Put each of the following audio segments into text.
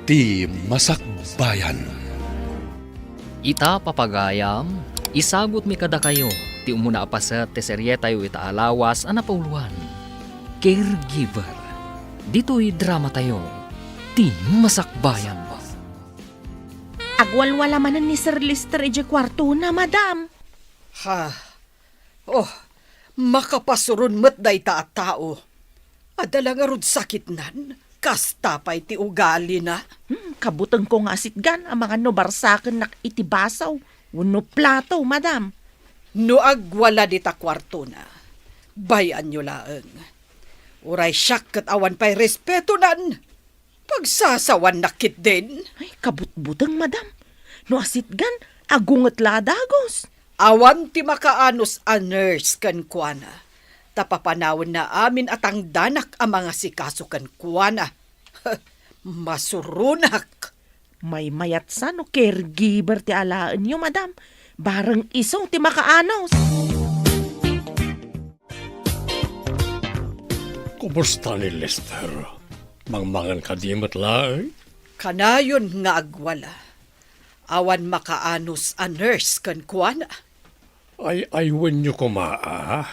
ti Masakbayan. Ita papagayam, isagot mi kada kayo, ti umuna apaset ti serye tayo ita alawas anapauluan. Caregiver, dito'y drama tayo, ti Masakbayan. Agwalwala manan ni Sir Lister ije kwarto na, madam. Ha? Oh, makapasurun met day ta at tao. Adala nga rod sakit nan, kasta pa'y ti ugali na. Kabutang ko nga asitgan ang mga nobarsaken nak itibasaw. Uno plato, madam. No agwala di ta kwarto na, bayan nyo laeng. Uray siyak kat awan pa'y respeto nan. Pagsasawan nakit din. Ay, kabutbutang, madam. No asitgan, agungot ladagos. Awan ti makaanos a nurse kan kuana. Tapapanawin na amin at ang danak ang mga sikaso kan kuana. Masurunak. May mayat sa no caregiver ti alaan nyo, madam. Barang iso ti makaanos. Kumusta ni Lester? Mangmangan ka di matlaay? Kanayon nga agwala. Awan makaanos a nurse kan kuana. Ay aywan nyo kumaa.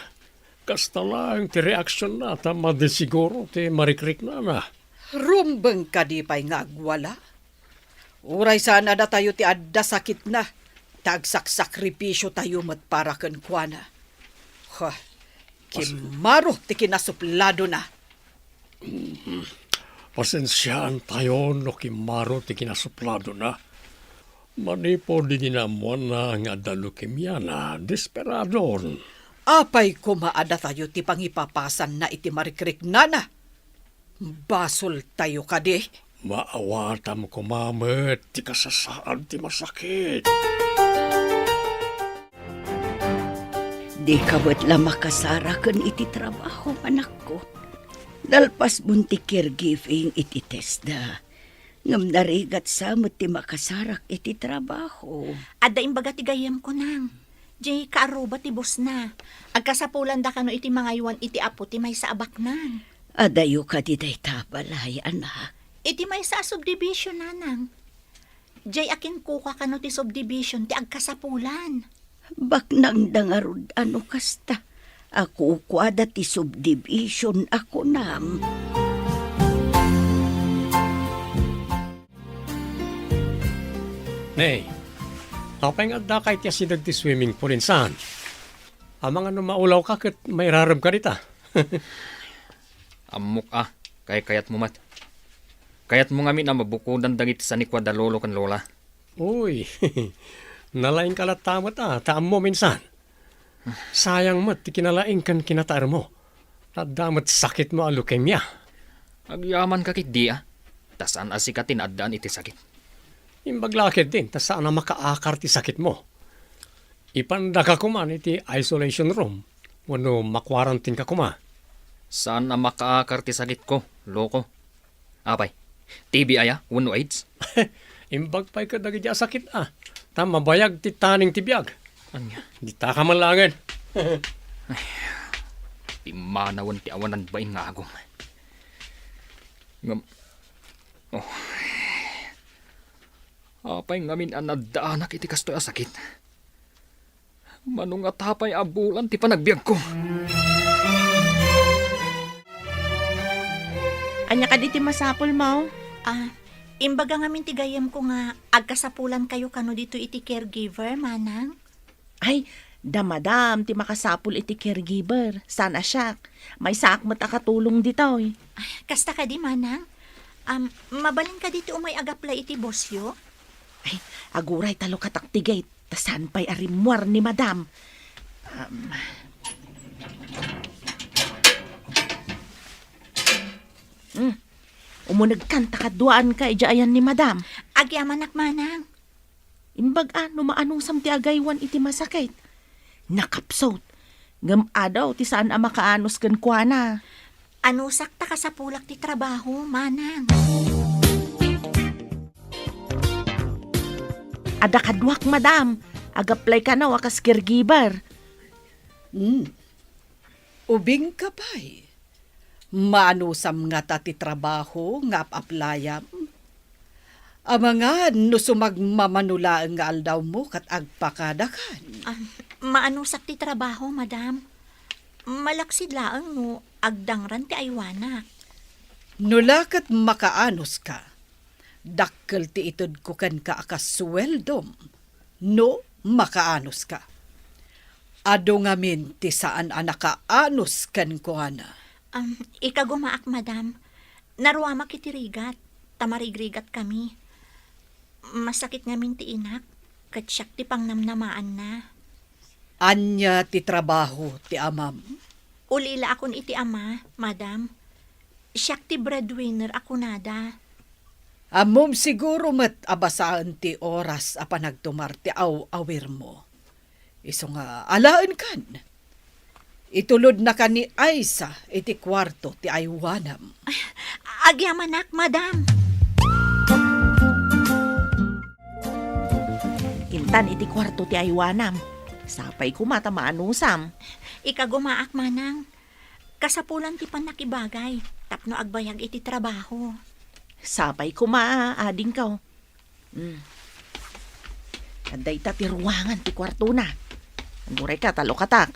Kasta lang ti reaksyon na tama di siguro ti marikrik na na. Rumbeng ka di pa'y nga agwala. Uray sana na tayo ti adda sakit na. Tagsak-sakripisyo tayo mat para kan kuana. Kimaro ti kinasuplado na. Pasensyaan tayo no kimaro ti kinasuplado na. Manipo di dinamuan na nga da leukemia na desperadon. Apay kumaada tayo ti pangipapasan na iti marikrik nana. Basol tayo kadi. Maawatam kumamet ti kasasaan ti masakit. Di kawat la makasarakan iti trabaho, anak ko. Dalpas bunti caregiving iti testa. Ngam narigat samot ti makasarak iti trabaho. Adda imbaga ti gayam ko nang. Jay kaaruba ti bus na. Agkasapulan da kano iti mga iwan iti apo ti may sa abak nang. Adayo ka di day tabalay, anak. Iti may sa subdivision nanang. Jay akin kuka kano ti subdivision ti agkasapulan. Bak nang dangarod ano kasta. Ako kwada ti subdivision ako nam. Nay, apay nga da kahit yasinag ti swimming pool insan. Amang ano maulaw ka kat may rarab ka rita. Amok kayat mo mat. Kayat mo ngamin na mabukudan dagiti sa ni Kwadalolo kan Lola. Uy, nalaing kalatamat taam mo minsan. Sayang mat, ti kinalaing kan kinatar mo. Tadamat sakit mo ang leukemia. Agyaman ka kit di Tasaan asikatin addaan iti sakit. Imbaglakit din, tas saan na makaakar ti sakit mo. Ipanda ka kuman iti isolation room. Wano makwarantin ka kuma. Saan na makaakar ti sakit ko, loko? Apay, TB wano AIDS? Imbagpay ka dagi sakit Tama bayag ti taning tibiyag. Anya? Di ta ka manlangan. Ti manawan ti awanan bain nga agom. Ngam... Oh... Apay ngamin anadaanak iti kastoy sakit. Manong at hapay abulan ti panagbiag ko. Anya ka di ti masapol mo? Imbaga ngamin ti gayam ko nga agkasapulan kayo kano dito iti caregiver, manang. Ay, da madam, ti makasapol iti caregiver. Sana siya. May sakmat akatulong dito eh. Kasta ka di, manang. Mabalin ka dito umay agaplay iti bosyo? Ay, aguray talo kataktigay. Tasan pa'y arimwar ni madam. Umunag kanta kaduaan ka ijayan ni madam. Agyaman manang. Imbag maanong samti agaywan iti masakit. Nakapsot. Ngam adaw ti saan makaanos kan kuana. Ano sakta ka sa pulak ti trabaho, manang? Ada kadwak, madam. Agaplay ka na wakas caregiver. Ubing ka pa'y. Manusam nga ta ti trabaho nga apaplayam. Amangan no sumagmamanula nga aldaw mo kat agpakadakan. Maanusak ti trabaho, madam. Malaksid laang mo, agdangran ti aywanak. Nulakat makaanos ka. Dakkel ti itod ko kan ka akas suweldom. No, makaanos ka. Ado ngamin ti saan anakaanos kan ko ana. Ikagumaak, madam. Naruamak iti rigat. Tamarigrigat kami. Masakit ngamin ti inak. Katsyak ti pangnamnamaan na. Anya ti trabaho ti amam. Ulila akon iti ama, madam. Siyak ti breadwinner ako nada. Amom siguro met abasaan ti oras apa nagtumar ti awir mo. Iso nga alaan kan. Itulod na ka ni Aisa iti kwarto ti aywanam. Agyamanak, madam. Intan iti kwarto ti aywanam. Sapay ko mata maanusam. Ikagumaak, manang. Kasapulan ti panakibagay. Tapno agbayag iti trabaho. Sapay ko maading ka. Kaday ta ti ruwangan ti kwarto na. Anuray ka, talo katak.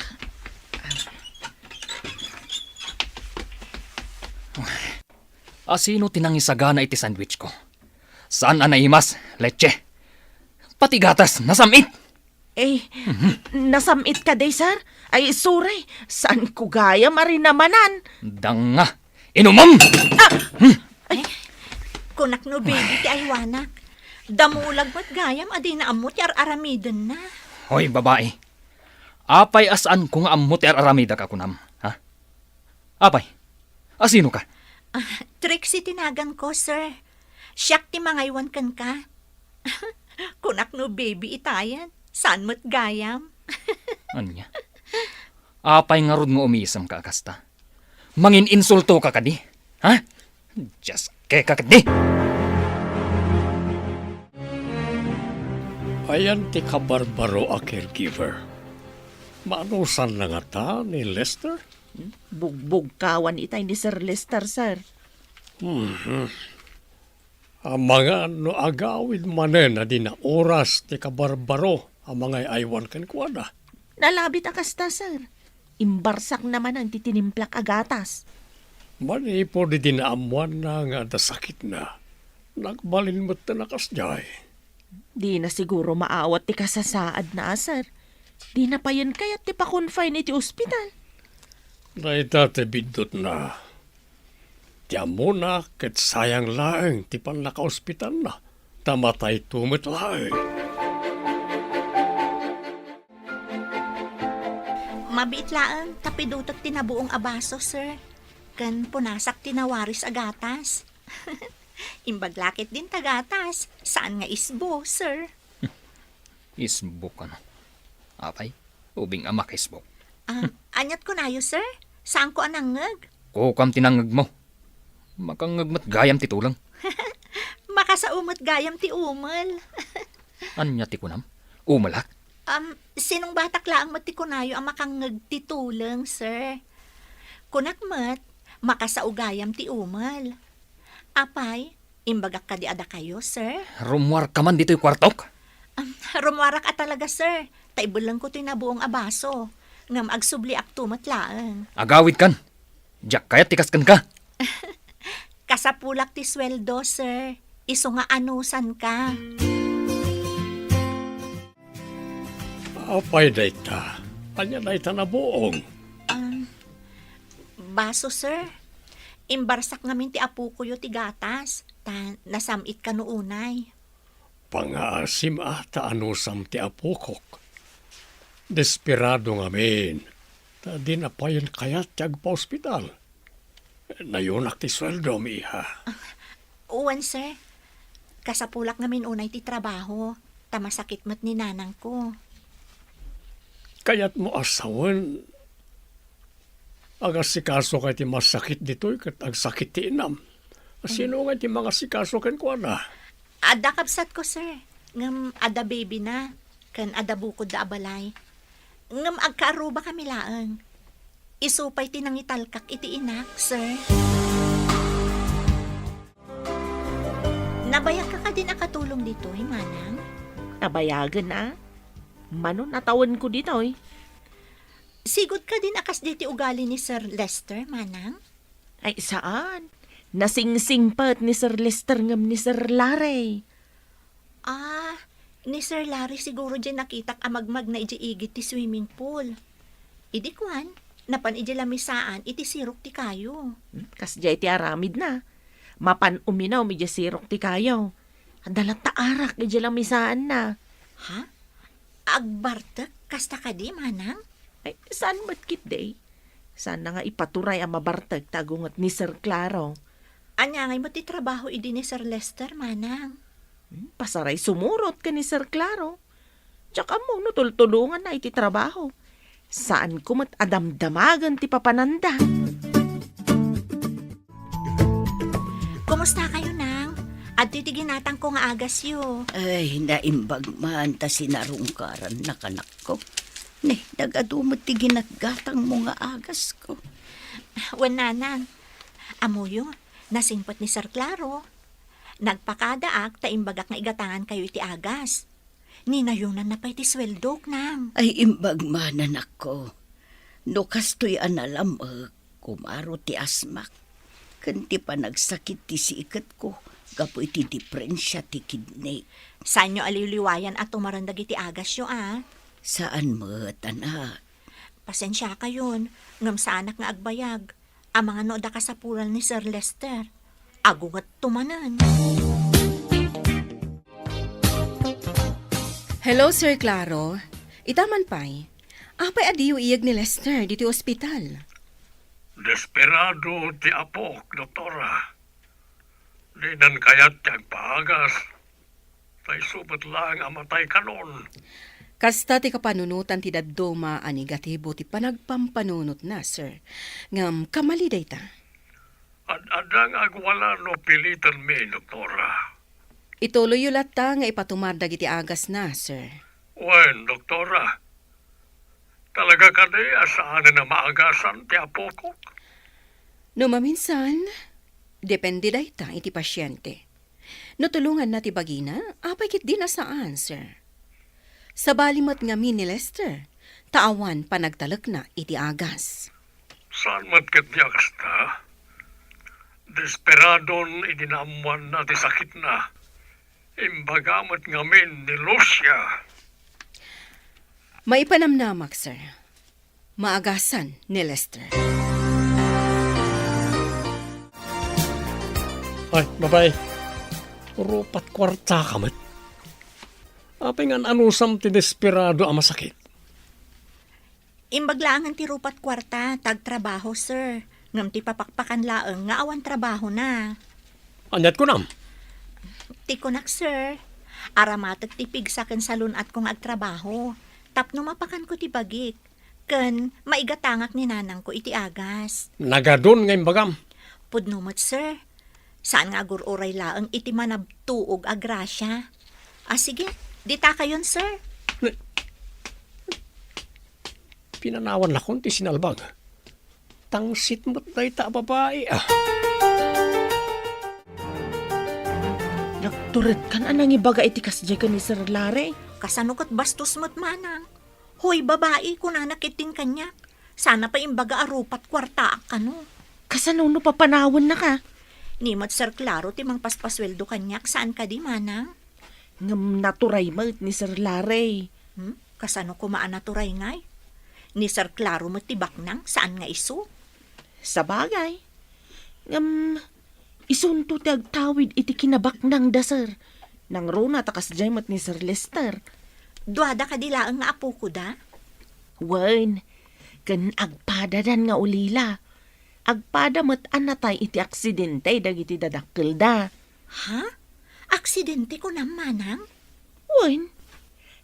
Asino tinangisagana iti sandwich ko? Saan anaimas? Leche. Pati gatas, nasamit. Nasamit ka day, sir? Ay, suray. Saan ko gaya marinamanan? Danga. Inumam! Kunak no baby ti aywanak. Damulag mo't gayam adi na amot ti aramiden na. Hoy, babae. Apay asaan ko nga amot aramida ka kunam, ha? Apay, asino ka? Trixie tinagan ko, sir. Siyak ti mangaywan kan ka. Kunak no baby itayan. Saan mo't gayam? Anya? Apay nga rod nga umiisam ka, kasta. Mangin insulto ka kadi, ha? Just ke ka kadi. Ayan ti kabarbaro a caregiver. Maanusan na nga ta ni Lester? Bugbog kawan itay ni Sir Lester, sir. Ang mga no agawid manen na di na oras ti kabarbaro ang mga aywan kan kuwana. Nalabit akasta, sir. Imbarsak naman ang titinimplak agatas. Manipo di dinaamuan na nga da sakit na. Nagbalin mo't na nakasjay. Di na siguro maawat ti kasasaad na, sir. Di na pa yan kaya't ti pa-confine iti ospital. Naita ti bidot na. Tiyan mo na ket sayang laeng ti pan naka-ospital na. Tamatay tumit laeng. Mabit laang tapidutot tinabuong abaso, sir. Kan punasak tinawaris agatas. Imbaglakit din tagatas. Saan nga isbo, sir? Isbok ka na. Apay, ubing ama ka isbok. Anyat ko nayo, sir. Saan ko anangag? Kukam tinangag mo. Makangagmat gayam titulang. Makasaumot gayam ti umal. Anya ti kunam? Umalak? Sinong batak laang matikunayo ang makangag ti tulang, sir? Kunak mat, makasaugayam ti umal. Apay, imbagak ka di ada kayo, sir? Rumwar ka man dito'y kwartok? Rumwarak at talaga, sir. Taibulang ko to'y nabuong abaso. Ngam agsubli ak tumatlaan. Agawid kan. Diyak kaya tikaskan ka. Kasapulak ti sweldo, sir. Iso nga anusan ka. Apay dayta. Anya dayta na buong. Baso, sir. Imbarsak ngamin ti apu ko yu ti gatas. Ta nasamit ka noonay. Pangaasim ata anusam ti apukok. Desperado ngamin. Ta di na pa yun kaya tiyag pa ospital. Nayunak ti sweldo, miha. Uwan, sir. Kasapulak ngamin unay ti trabaho. Tamasakit mat ni nanang ko. Kaya't mo asawan. Agasikaso kay ti masakit dito'y kat agsakit ti inam. Sino nga ti mga sikaso ken ko na? Ada kapsat ko, sir. Ngam ada baby na. Kan ada bukod da abalay. Ngam agkaaruba kami laang. Isupay tinangitalkak iti inak, sir. Nabayag ka din akatulong dito, manang. Nabayagan na. Manon natawan ko dito eh. Sigod ka din akas diti ugali ni Sir Lester, manang. Ay saan? Nasing-singpat ni Sir Lester ngam ni Sir Larry. Ah, ni Sir Larry siguro dyan nakitak amagmag na iji-igit ti swimming pool. Idi kwan, napan iji lamisaan, iti sirok ti kayo. Kasjay ti aramid na. Mapan uminaw mi sirok ti kayo. Andalat taarak ni lang misaan na. Ha? Agbartek, kasta ka di, manang? Ay, saan matkit day? Saan na nga ipaturay ang mabartag tagungat ni Sir Claro? Anya ngay mo ti trabaho idi ni Sir Lester, manang. Pasaray sumurot ka ni Sir Claro. Tsaka mo no tultulungan na iti trabaho. Saan ko mat adamdamagan ti papananda? Kumusta kayo, nang? At titiginatang ko nga agas yo. Ay, naimbag man ta sinarungkaran na kanak ko. Ne, nagadumot ti ginaggatang mo nga agas ko. Wananang, amuyo, nasingpot ni Sir Claro. Nagpakadaak, taimbagak nga igatangan kayo iti agas. Ninayunan na pa iti sweldok, nang. Ay, imbag man anak ko. No kastoy analam, kumaro ti asmak. Kanti pa nagsakit ti sikat ko. Gapo iti diferensya ti kidney. Saan nyo aliliwayan at tumarandag iti agas yo, ah? Saan mo, anak? Pasensya ka yun. Ngam sa anak nga agbayag. Ang mga nooda ka sa pural ni Sir Lester. Agungat tumanan. Hello, Sir Claro. Itaman pa'y. Apay adiyo iyag ni Lester dito ospital. Desperado ti apok, doktora. Di nan kayat ti agpaagas. Tay subat lang amatay kanon. Kasta ti kapanunutan ti dadduma ani gatibo ti panagpampanunot na, sir. Ngam kamali dayta. Adang agwala no pilitan mi, doktora. Ituloy yulat ta nga ipatumardag iti agas na, sir. Wen, doktora. Talaga ka di asaan na maagasan ti apoko? No maminsan, depende dayta iti pasyente. No tulungan na ti bagina, apay kit di na saan, sir. Sa balimat nga mi ni Lester, taawan pa nagtalak na iti agas. Saan matkat niya kasta? Desperadon idinamuan na ti sakit na. Imbagamat ngamin ni Lucia. Maipanamnamak, sir. Maagasan ni Lester. Ay, babay. Rupat kwarta kamat. Apay nga anusam ti desperado ang masakit. Imbaglangan ti rupat kwarta, tagtrabaho, sir. Ngam ti papakpakan laeng nga awan trabaho na. Anyat ko nam. Ti kunak, sir. Aramatek ti pigsaken sa lunat kong agtrabaho. Tapno mapakan ko ti bagik. Ken maigatangak ni nanang ko iti agas. Nagadon nga imbagam. Pudnumot, sir. Saan nga agururay laeng iti manabtuog agrasya. Sige, dita kayon, sir. Pinanawan na kon ti sinalbag. Tangsit mo't day ta babae Nagtured kan anang ibaga iti kasjay ka ni Sir Larry. Kasanukot bastos mo't manang. Hoy, babae, kunakiting kanyak. Sana pa imbaga arupat kwarta kano. Kasano papanawan na ka? Nimot, Sir Claro, timang paspasweldo kanyak. Saan ka di, manang? Ngam naturay mo ni Sir Larry. Kasano kumaan naturay ngay? Ni Sir Claro mo tibak nang saan nga iso? Sa bagay. Ngam, isunto ti agtawid iti kinabak ng da, sir. Nang runa takas jaymat ni Sir Lester. Duada ka dilaang nga apo ko da? Wen, kan agpadadan nga ulila. Agpada mat anatay iti aksidente dagiti dadakkel da. Ha? Aksidente ko na, manang? Wen,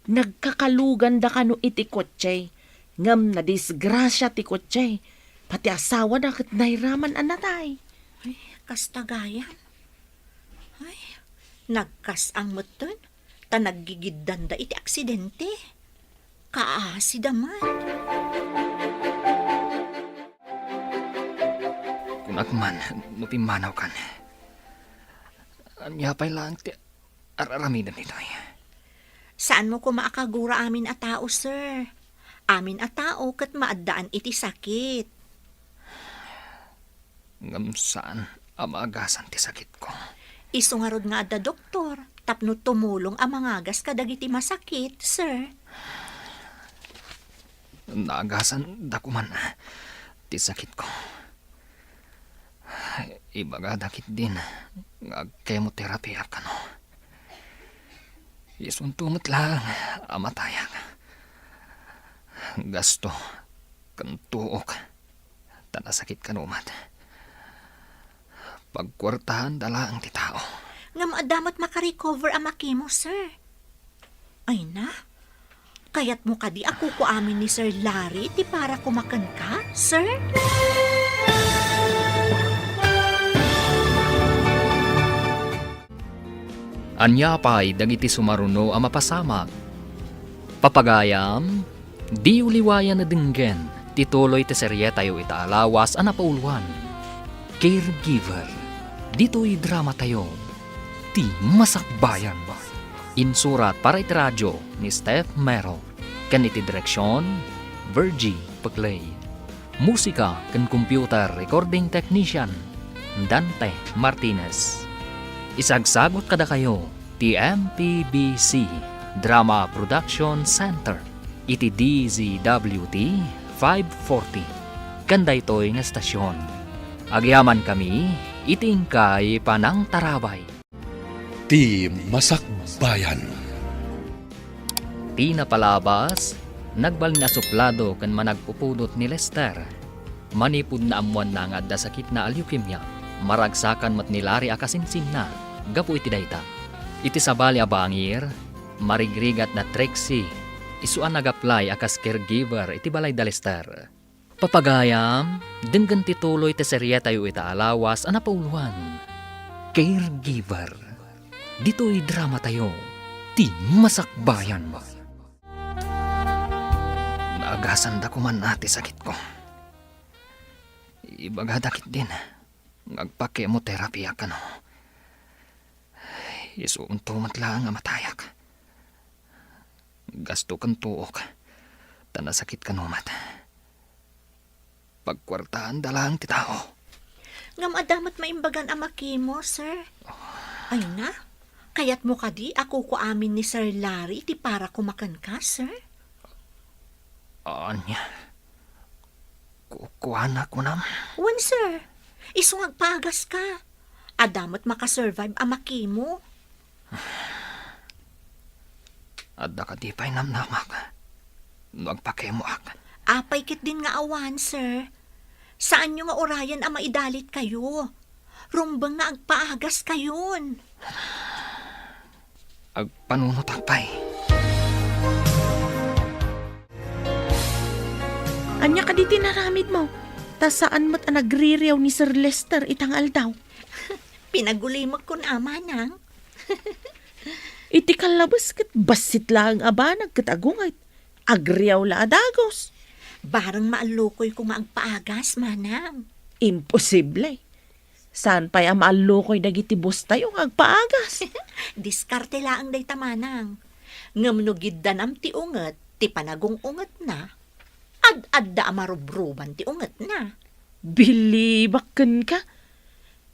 nagkakalugan da kano iti kotse. Ngam na disgrasya ti kotse. Pati asawa na kat nairaman anatay. Ay, kastagayan. Ay, nagkas ang muton. Ta naggigiddan da iti aksidente. Kaasi daman. Kung agman, no pimanaw kan. Anyapay lang ti araramidan ito eh. Saan mo ko maakagura amin a tao, sir? Amin a tao kat maaddaan iti sakit. Ngam saan amagasan ti sakit ko. Isungarod nga adda doktor, tapno tumulong ang mangagas kadagiti masakit, sir. Naagasan da ko man ti sakit ko. Ibaga dakit din nga chemotherapy ka no. Isuntumot lang amatayang. Gasto kantuok tanasakit kanumat. Pagkwartahan dala ang ti tao. Nga maadamat makarecover ang makimo, sir. Ay na, kayat mo kadi ako ko amin ni Sir Larry ti para kumakan ka, sir? Anyapay dagiti sumaruno a mapasamak. Papagayam, di uliwayan na dinggen, tituloy ti serye tayo itaalawas a napauluan. Caregiver, dito'y drama tayo, ti masakbayan. Insurat para iti radyo ni Steph Mero, kan iti direksyon, Virgie Paglay. Musika kan computer recording technician, Dante Martinez. Isagsagot kada kayo, TMPBC Drama Production Center, iti DZWT 540. Kanda ito'y nga stasyon. Agyaman kami, itingkay panang tarabay. Ti Masakbayan. Ti napalabas, nagbalin na suplado kan managpupudot ni Lester. Manipud na amuan na nga da sakit na leukemia, maragsakan mat nilari akasinsin na, gapu iti dayta. Iti sabali abangir, marigrigat na Trixie, isuan nag-apply akas caregiver iti balay da Lester. Papagayam, denggan tituloy ti serye tayo itaalawas a napauluan. Caregiver, dito'y drama tayo, ti masakbayan. Naagasan da kuman ati sakit ko. Ibaga dakit din, ngagpa-chemotherapy ka no. Isuuntumat lang nga matayak. Gasto kan tuok, tanasakit ka numat. Pagkwartahan dalang ti tao. Nga maadamat maimbagan ang makimo, sir. Ay na, kayat mo kadi ako ko amin ni Sir Larry ti para kumakan ka, sir? Anya, kukuhanak mo nam. Wan, sir. Isungag pagas ka. Adamat makasurvive ang makimo. Adda ka di pa'y namnamak. Nagpakemo ak. Apay kit din nga awan, sir. Saan nyo nga orayan ang maidalit kayo? Rumbang nga agpaagas kayon. Agpanunot ang pa'y. Anya ka di tinaramid mo? Ta saan mo't ang nagririyaw ni Sir Lester itangal daw? Pinagulimag ko na amanang. Iti kalabas kat basit lang aba nagkatagungay. Agriyaw la adagos. Barang maalukoy ko nga agpaagas, manang. Imposible. Saan pa'y ang maalukoy dagiti bus tayo ang agpaagas? Diskarte laang day tamanang. Ngamnugid danam ti unget, ti panagong unget na. Ad-adda amarubruban ti unget na. Bilibaken ka.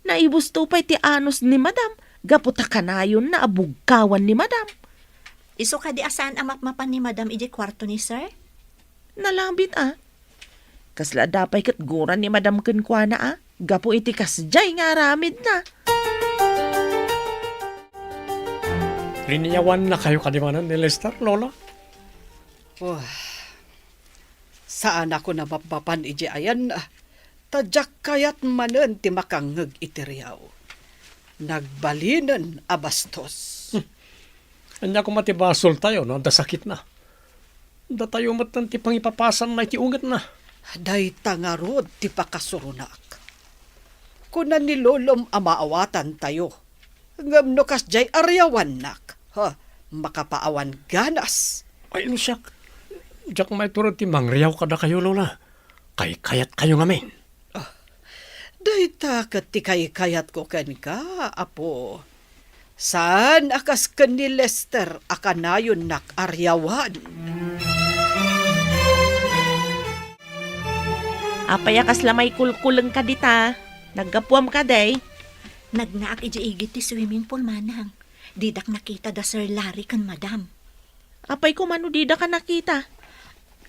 Naibusto pa'y ti anos ni madam. Gaputa kanayon na abugkawan ni madam. Iso ka di asan ang makmapan ni madam iji kwarto ni sir? Nalambit Kasla dapay kat guran ni madam kenkwana Gapo iti kasjay nga aramid na. Riniyawan na kayo kanimanan ni Lester, Lola? Oh, saan ako nababapan iji ayan? Tadyak kayat manen ti makangeg itiriyaw. Nagbalinan abastos. Anya ko matibasol tayo, no? Da sakit na. Da tayo matan ti pangipapasan na iti ungat na. Day tangarod ti pakasurunak. Kunan ni lolom amaawatan tayo. Ngam no kasjay aryawan nak. Ha, makapaawan ganas. Ay, no siyak. Diyak may turod ti mangriyaw kada kayo, Lola. Kay-kayat kayo ngamin. Day takat ti kay-kayat ko ken ka, apo. Saan akas ken ni Lester akanayon nak aryawan? Apay akas lamay kulkuleng ka dita. Naggapuam ka day. Nagnaak ijiigit ti swimming pool manang. Didak nakita da Sir Larry kan madam. Apay ko manudida ka nakita.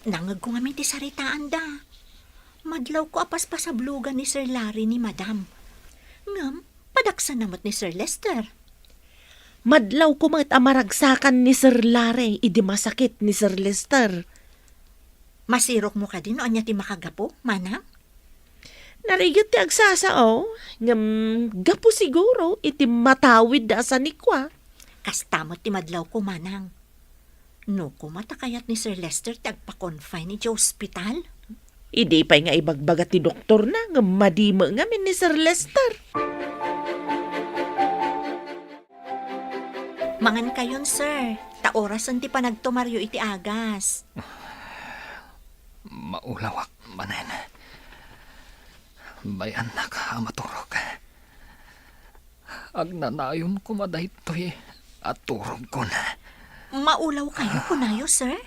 Nangag ko ngamin ti saritaan da. Madlaw ko apas pa sa blugan ni Sir Larry ni madam. Ngam, padaksan namat ni Sir Lester. Madlaw ko mga amaragsakan ni Sir Larry, idi masakit ni Sir Lester. Masirok mo ka din o anya ti makagapo, manang? Narigit ti agsasao, ngam gapo siguro iti matawid da sa nikwa. Kastamot ti madlaw ko, manang. No, kumatakayat ni Sir Lester ti agpa-confine ni hospital. Idi pa'y nga ibagbagat ti doktor na, ngam madima ngamin ni Sir Lester. Mangan kayon, sir. Taorasan ti panagtumaryo iti agas. Maulawak manen. Bayan na ka maturog. Agnanayon ko madahitoy at turog ko na. Maulaw kayo kunayo, sir?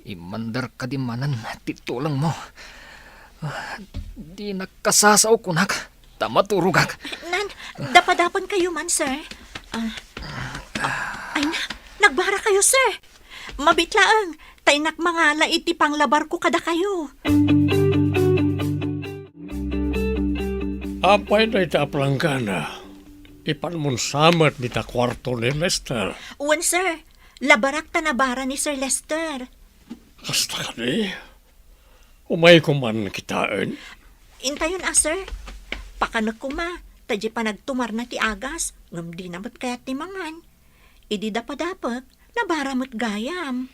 Imandar ka di manan titulang mo. Di nagkasasaw kunak. Tamaturugak. Nan, dapadapan kayo man, sir. Ay na, nagbara kayo, sir. Mabitlaang, tainak mangala iti panglabar ko kada kayo. Apay na ita planggana. Ipan mon samat ni ta kwarto ni Lester. Uwan, sir. Labarak tanabara ni Sir Lester. Kasta ka ni? Umay ko man kitaan. Intayon, sir. Pakanak ko ma. Tadya pa nagtumar na ti agas. Ngam di namat kayat ti mangan. Idi dapat nabaramot gayam.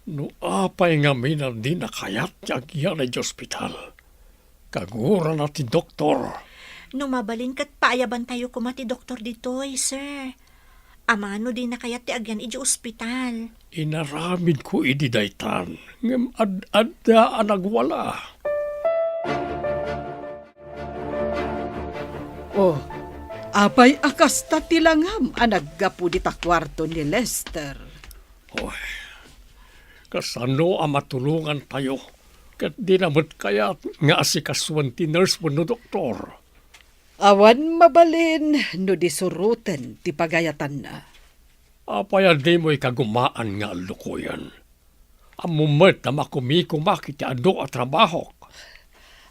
No apay nga minan di nakayat yagyan ay hospital. Kagura na ti doktor. Numabalin kat paayaban tayo kumati doktor ditoy, sir. Amano di nakayat ti agyan iji ospital. Inaramid ko ididaytan. Ngam ad-adda anagwala. Oh, apay akas ta tilangam anaggapu di ta kwarto ni Lester. Hoy, kasano ang matulungan tayo? Kat di naman kaya nga asikasuan ti nurse mo no doktor. Awan mabalin no disuruten ti pagayatan na. Apaya di mo'y kagumaan nga lukuyan. Amumet na makumikumak iti ado at trabaho.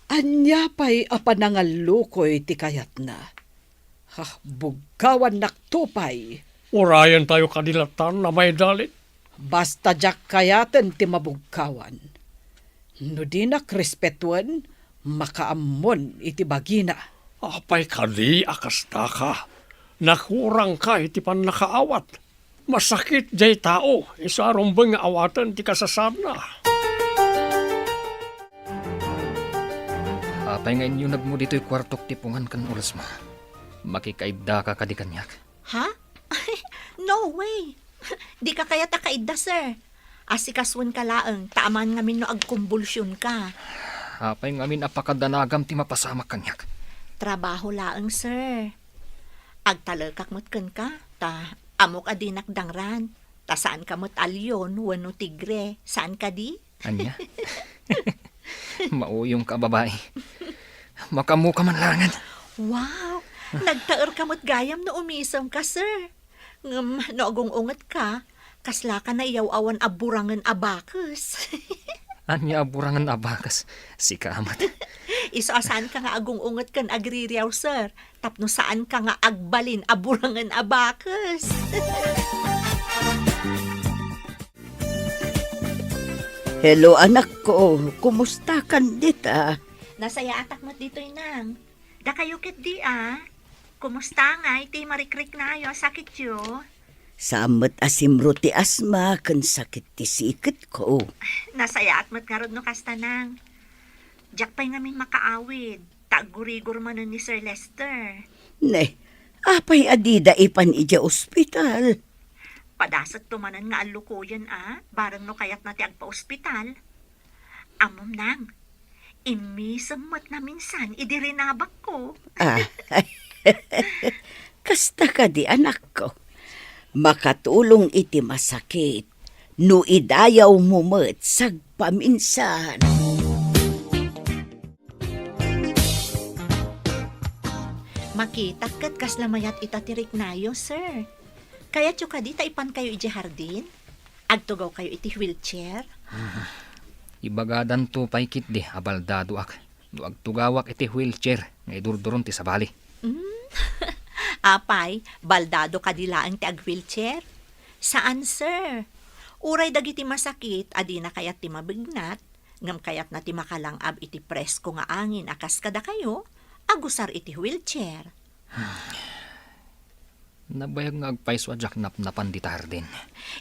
Anya pa'y apanangalukoy ti kayat na. Bugkawan naktupay. Urayan tayo kanilatan na may dalit. Basta jak kayaten ti mabugkawan. No di nakrespetuan, makaammon iti bagina. Apay kadi akasta ka. Nakurang ka iti pan nakaawat. Masakit jay tao. Isa rombeng nga awatan ti kasasana. Apay nga inyo nagmo dito'y kwartok tipungan kan oras ma. Makikaida ka kadi kanyak. Ha? No way. Di ka kaya takaida, sir. Asikaswan ka laang, taaman ngamin no agkumbulsyon ka. Apay nga min apakadanagam ti mapasamak kanyak. Trabaho laang, sir. Agtalakak mo't kan ka, ta amok adinak dangran. Ta saan ka mo't alyon, wano tigre, saan ka di? Anya? Mauyong ka babae. Makamuka man langan. Wow! Nagtaer ka mo't gayam no umisam ka, sir. Ngam, no agong-ungat ka, kasla ka na iyaw-awan aburangan abakus. Anya aburangan abakas. Si kaamat. Iso saan ka nga agong-ungat kan agririyaw, sir. Tapno saan ka nga agbalin aburangan abakus. Hello anak ko, kumusta kan dita? Nasaya atak mo't dito inang. Da kayo kit di Kumusta nga iti marikrik na yo sakit yo? Samet asimro ti asma kan sakit ti sikit ko. Nasaya at mo't nga no kastanang. Diyak pa'y ngamin makaawid. Tagurigur man ni Sir Lester. Ne, apay adida ipan ija ospital. Padasat tumanan nga alukuyan barang no kayat na ti agpa-ospital. Amom nang, imisam mo't na minsan idirinabak ko. Kasta ka di anak ko. Makatulong iti masakit. No idayaw mo met sagpaminsan. Makita kat kaslamayat itatirik nayo, sir. Kaya tyo ka di taipan kayo iti hardin? Agtugaw kayo iti wheelchair? Ibagadan to paikit di, abaldado ak. Duag tugawak iti wheelchair, nga idurduron ti sabali. Apay, baldado ka dilaang ti ag-wheelchair? Saan, sir? Uray dagiti masakit, adi na kayat ti mabignat, ngam kayat na ti makalangab iti presko nga angin akas kada kayo, agusar iti wheelchair. Nabayag nga agpaiso ajak napnapan di tardin.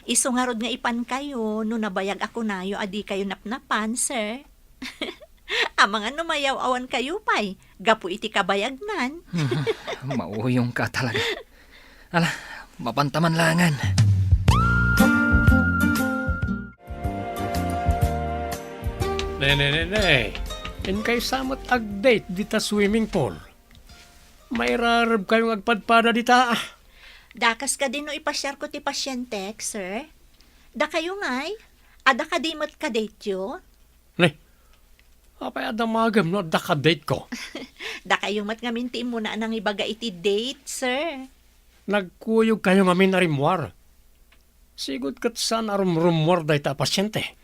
Isungarod nga ipan kayo, no nabayag ako nayo, adi kayo napnapan, sir. Amang ano mayaw awan kayo pay, gapu iti kabayagnan. Mauyong ka talaga. Ala, mapantaman langan. Ne. In kay samot ag-date dita swimming pool. May rarab kayong agpadpada dita. Dakas ka din no ipasyar ko ti pasyente, sir. Da kayo ngay, ada ka di mat kadate yo. Ne, apay adamagam no daka-date ko. Da kayo mat nga minti mo na nang ibaga iti date, sir. Nagkuyog kayo nga minarimwar. Sigod kat saan arum-rumwar day ta pasyente.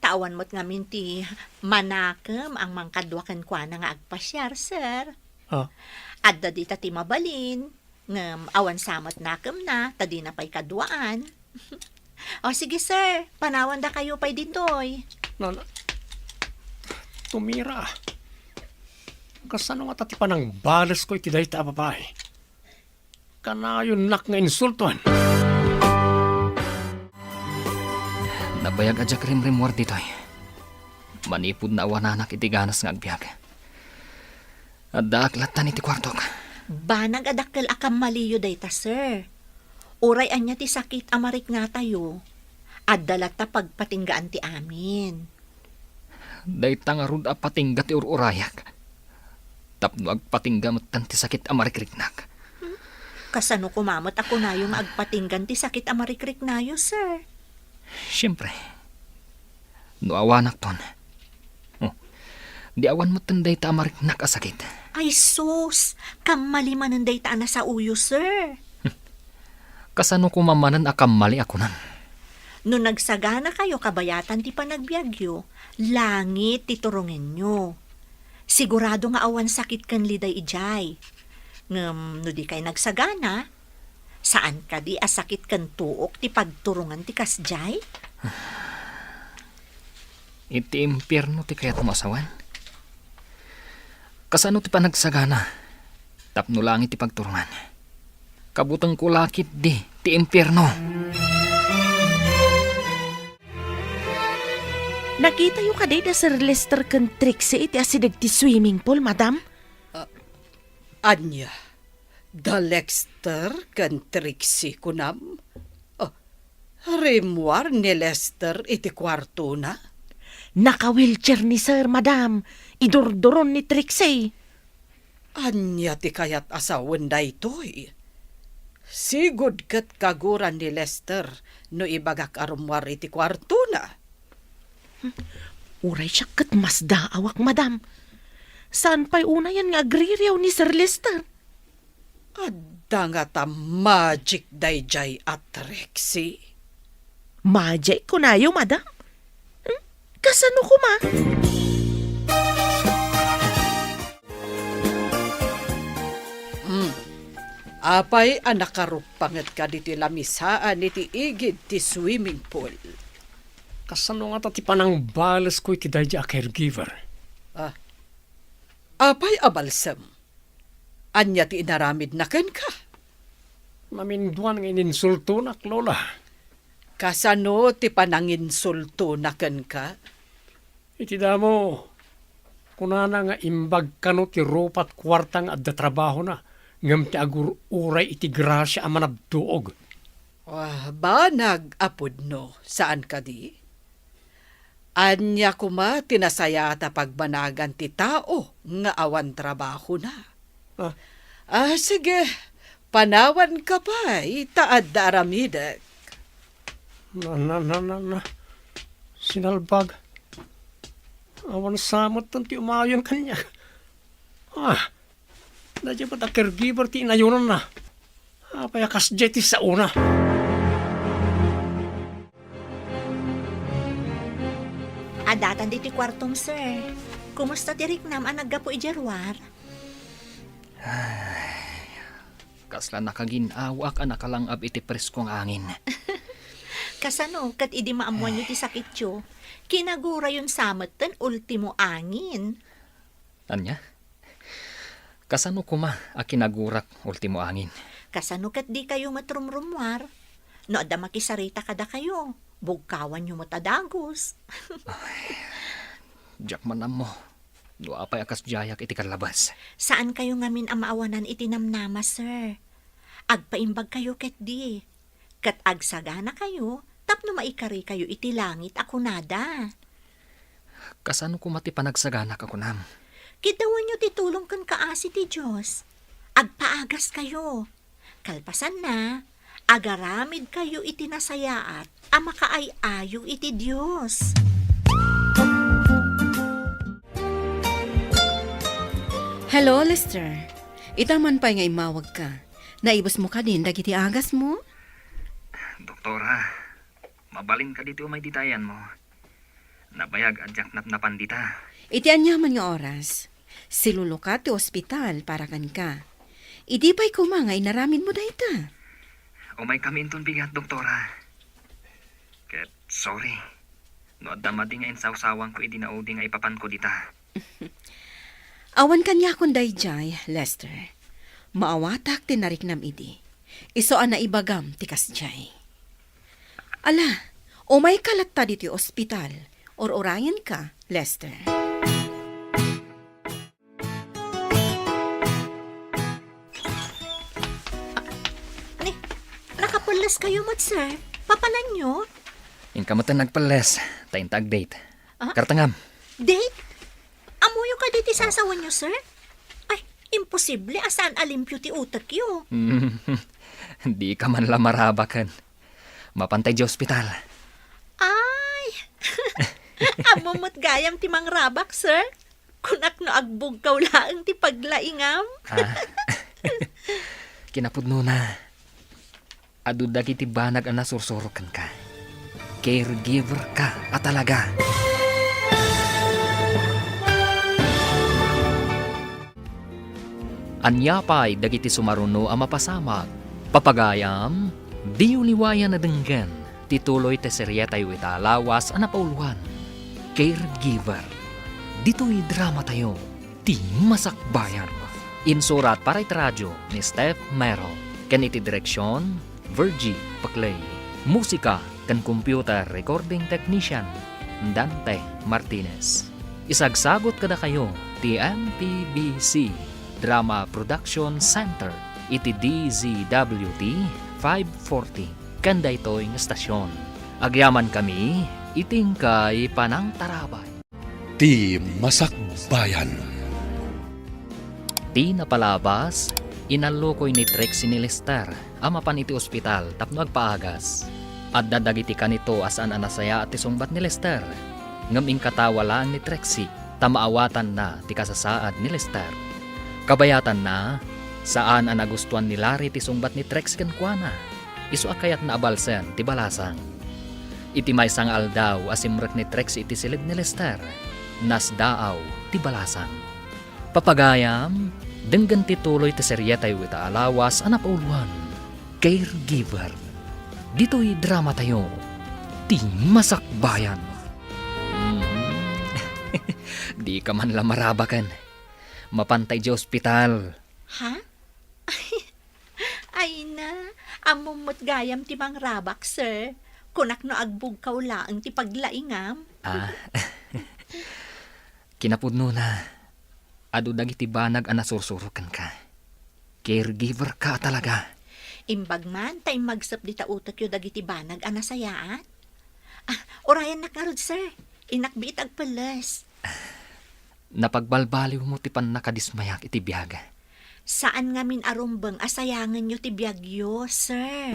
Tawan mo't nga minti manakam ang mangkadwakan kwa na nga agpasyar, sir. Ah, Adda di ta ti mabalin, ngam awan samot nakam na, tadi na pa'y kadwaan. O sige, sir, panawan da kayo pa'y ditoy. na, tumira. Kasano nga tatipan ng balas ko iti day ta babae. Kanayon nak nga insultuan. Nabayag ajak rimrimwar ditoy. Manipod na awananak iti ganas nga agbyag. At daaklatan iti kwartok. Banag adakkel akam maliyo dayta, sir. Uray anya ti sakit amarik nga tayo. Addalat ta pagpatinggaan ti amin. Dayta nga rud apatingga ti ururayak. Tapno agpatingga matan ti sakit amarikriknak. Kasano kumamot ako na yung agpatinggan ti sakit amarikrik nayo, sir. Siyempre. No awanak ton. Oh, di awan mo tanday ta amariknak asakit. Ay sus, kamalimanan dayta na sa uyo, sir. Kasano kumamanan akamali ako nan. No nagsagana kayo kabayatan ti panagbiagyo, langit ti turungin nyo. Sigurado nga awan sakit kan liday ijay. Ngem no di kay nagsagana, saan ka di asakit kan tuok ti pagturungan ti kasjay? Iti impyerno ti kayat masawan. Kasano ti panagsagana? Tapno lang iti pagturungan. Kabutang kulakit di ti impyerno. Nakita yung kaday na Sir Lester kan Trixie iti asidag ti swimming pool, madam? Anya, da Lexter kan Trixie kunam. Rimwar ni Lester iti kwarto na. Naka-wheelchair ni Sir, madam. Idurduron ni Trixie. Anya ti kayat asawan da ito'y. Sigod kat kaguran ni Lester no ibagak arumwar iti kwarto na. Uray siya kat mas daawak, madam. Saan pa'y una yan nga agririyaw ni Sir Lester? Adda nga ta magic dayjay at Trixie. Majay ko na yo, madam. Kasano ko ma? Apay anak karupangat ka diti lamisaan iti igid ti swimming pool. Kasano nga tatipan ng balas ko iti day a caregiver. Apay abalsam. Anya ti inaramid na ken ka. Maminduan ng ininsulto nak, Lola. Kasano ti pananginsulto na ken ka. Iti damo, kunana nga imbag kano ti ropat kwartang adda trabaho na, ngam ti agur-uray iti grasya a manabduog. Ba nag-apod no, saan ka di? Anya kuma tinasaya ta pagbanagan ti tao nga awan trabaho na. Sige, Panawan ka pa, itaad da aramidak. Na. Sinalbag. Awan samot ti umayon kanya. Nadya ba da caregiver ti inayunan na? Payakas jeti sa una. Adatan diti kwartong, sir. Kumusta ti Riknam ang naggapo ijarwar? Kasla nakaginawak ang nakalangab iti preskong angin. Kasano, kat idi maamuan nyo ti sakit yo, kinagura yun samot ten ultimo angin. Anya? Kasano kuma a kinagurak ultimo angin? Kasano kat di kayo matrumrumwar? No, ada makisarita kada kayo. Bugkawan nyo matadagos. Diyak manam mo. No apay akas jayak iti kalabas. Saan kayo ngamin ang maawanan itinamnama, sir? Agpaimbag kayo ket di. Kat agsagana kayo, tapno maikari kayo iti langit ako nada. Kasano kuma ti panagsagana ka kunam? Kitawan nyo titulong kan kaasi ti Diyos. Agpaagas kayo. Kalpasan na, agaramid kayo iti nasayaat, ama kaay-ayo iti Diyos. Hello, Lester. Itaman pa'y nga imawag ka. Naibos mo ka din, dagiti agas mo? Doktora, mabalin ka dito may ditayan mo. Nabayag adyak na pandita. Iti anyaman nga oras. Silulo ka ti ospital para kan ka. Idi pa'y kuma nga inaramid mo dayta. Umay kami inton bigat, doktora. Ket, sorry. No adda madi nga insawsawang ko idinaudi nga ipapan ko dita. Awan kanya kun dayjay, Lester. Maawatak ti nariknam idi. Isoan na ibagam ti kasjay. Ala, umay kalat ta diti ospital. Or orayan ka, Lester. Nakapulas kayo mat, sir. Papanan nyo? Inkamutan nagpales, tayin tag date. Ah? Kartangam. Date? Amuyo ka diti sasawan nyo, sir? Ay, imposible. Asaan alimpyo ti utak yo? Di ka man lamarabakan. Mapantay di ospital. Ay! Amumot gayam ti mangrabak, sir. Kunak no agbog laang ti paglaingam. Kinapudno na. Adudag iti banag ang nasursorokan ka. Caregiver ka at talaga. Anyapay dagiti sumaruno ang mapasamag. Papagayam, di uliwayan na denggan. Tituloy te seryetay ita lawas ang napauluan. Caregiver. Dito'y drama tayo. Ti masakbayan. Insurat para iti radyo ni Steph Merrill. Kan iti direksyon, Virgie Paclay. Musika kan computer recording technician, Dante Martinez. Isagsagot kada kayo ti MPBC Drama Production Center iti DZWT 540 kanda ito'y nga stasyon. Agyaman kami iting kay Panang Tarabay. Ti Masakbayan. Ti napalabas, inalukoy ni Trixie ni Lester amapan iti ospital tapno agpaagas. At dadagiti kanito asan anasaya at isungbat ni Lester. Ngaming katawalaan ni Trixie tamaawatan na ti kasasaad ni Lester. Kabayatan na saan ang nagustuhan ni Larry ti sungbat ni Trixie kankwana. Isu akayat na abalsen ti balasang. Iti may sangal daw asimrek ni Trixie iti silid ni Lester. Nasdaaw ti balasang. Papagayam, denggan ti tuloy ti seryetay wita alawas ang napauluan. Caregiver. Dito'y drama tayo. Ti masakbayan. Di ka man lamarabakan. Mapantay di ospital. Ha? Ay na, amumot gayam ti mangrabak, sir. Kunak no agbog laang ti paglaingam. Kinapudno na. Adu dagiti banag ang nasursurukan ka. Caregiver ka talaga. Imbag man, tay magsap di ta utak yo dagiti banag anasayaan. Orayan nakarod, sir. Inakbiit agpalas. Napagbalbaliw mo ti pan nakadismayak iti biyaga. Saan ngamin arumbang asayangan nyo ti biyagyo, sir?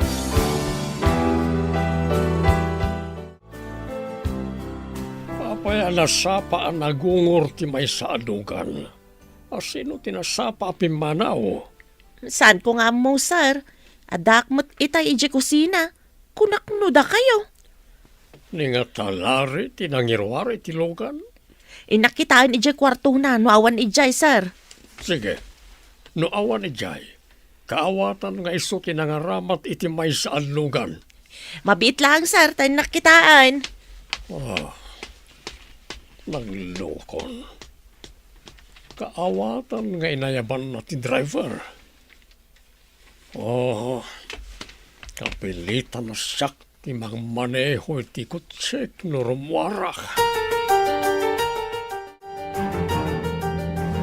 Apay nasapa ang nagungor ti may sa adugan. Asino tinasapa pimanaw? Saan ko nga mo, sir? Adakmat itay ije kusina. Kunakno da kayo. Ningatalari tinangirwari ti logan? Inakitaan ije kwarto na, no awan ijay, sir. Sige, no awan ijay. Kaawatan nga iso tinangaramat iti may sa adugan. Mabiit lang, sir, tayo nakitaan. Naglokon. Kaawatan nga inayaban na ti driver. Kapilitan na siyak ti magmaneho ti kutsek no rumwarak.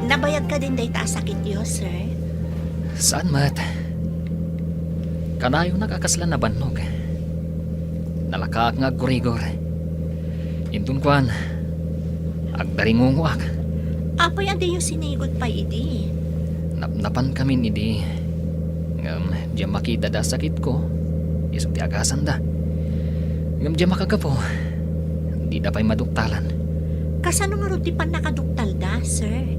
Nabayag ka din day ta sakit yo, sir? Saan mat? Kanayo nakakaslan na bannog. Nalakaak nga gurigor. Intun kwan, agdaringungo ak. Apay adi yung sinigod pa idi. Napnapan kami idi. Diyan makita da sakit ko. Isang ti agasan da. Diyan makagapo. Di da pa'y maduktalan. Kasano nga ruti pa nakaduktal da, sir?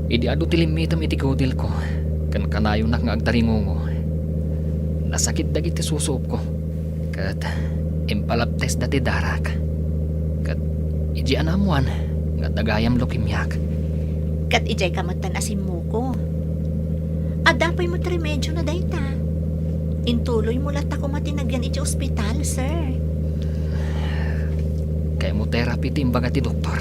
Idi adu tilimitam iti kodil ko. Kan kanayo nak nga agdaringungo. Nasakit dagiti susop ko. Kat impalaptes dati darak. Kat iji anamuan nga dagayam lokimyak. Kat ijay kamatan asin mo ko. Adapay mo remedyo na dayta. Intuloy mo lat ako matinagyan iti ospital, sir. Kaya mo therapy ti imbaga ti doktor.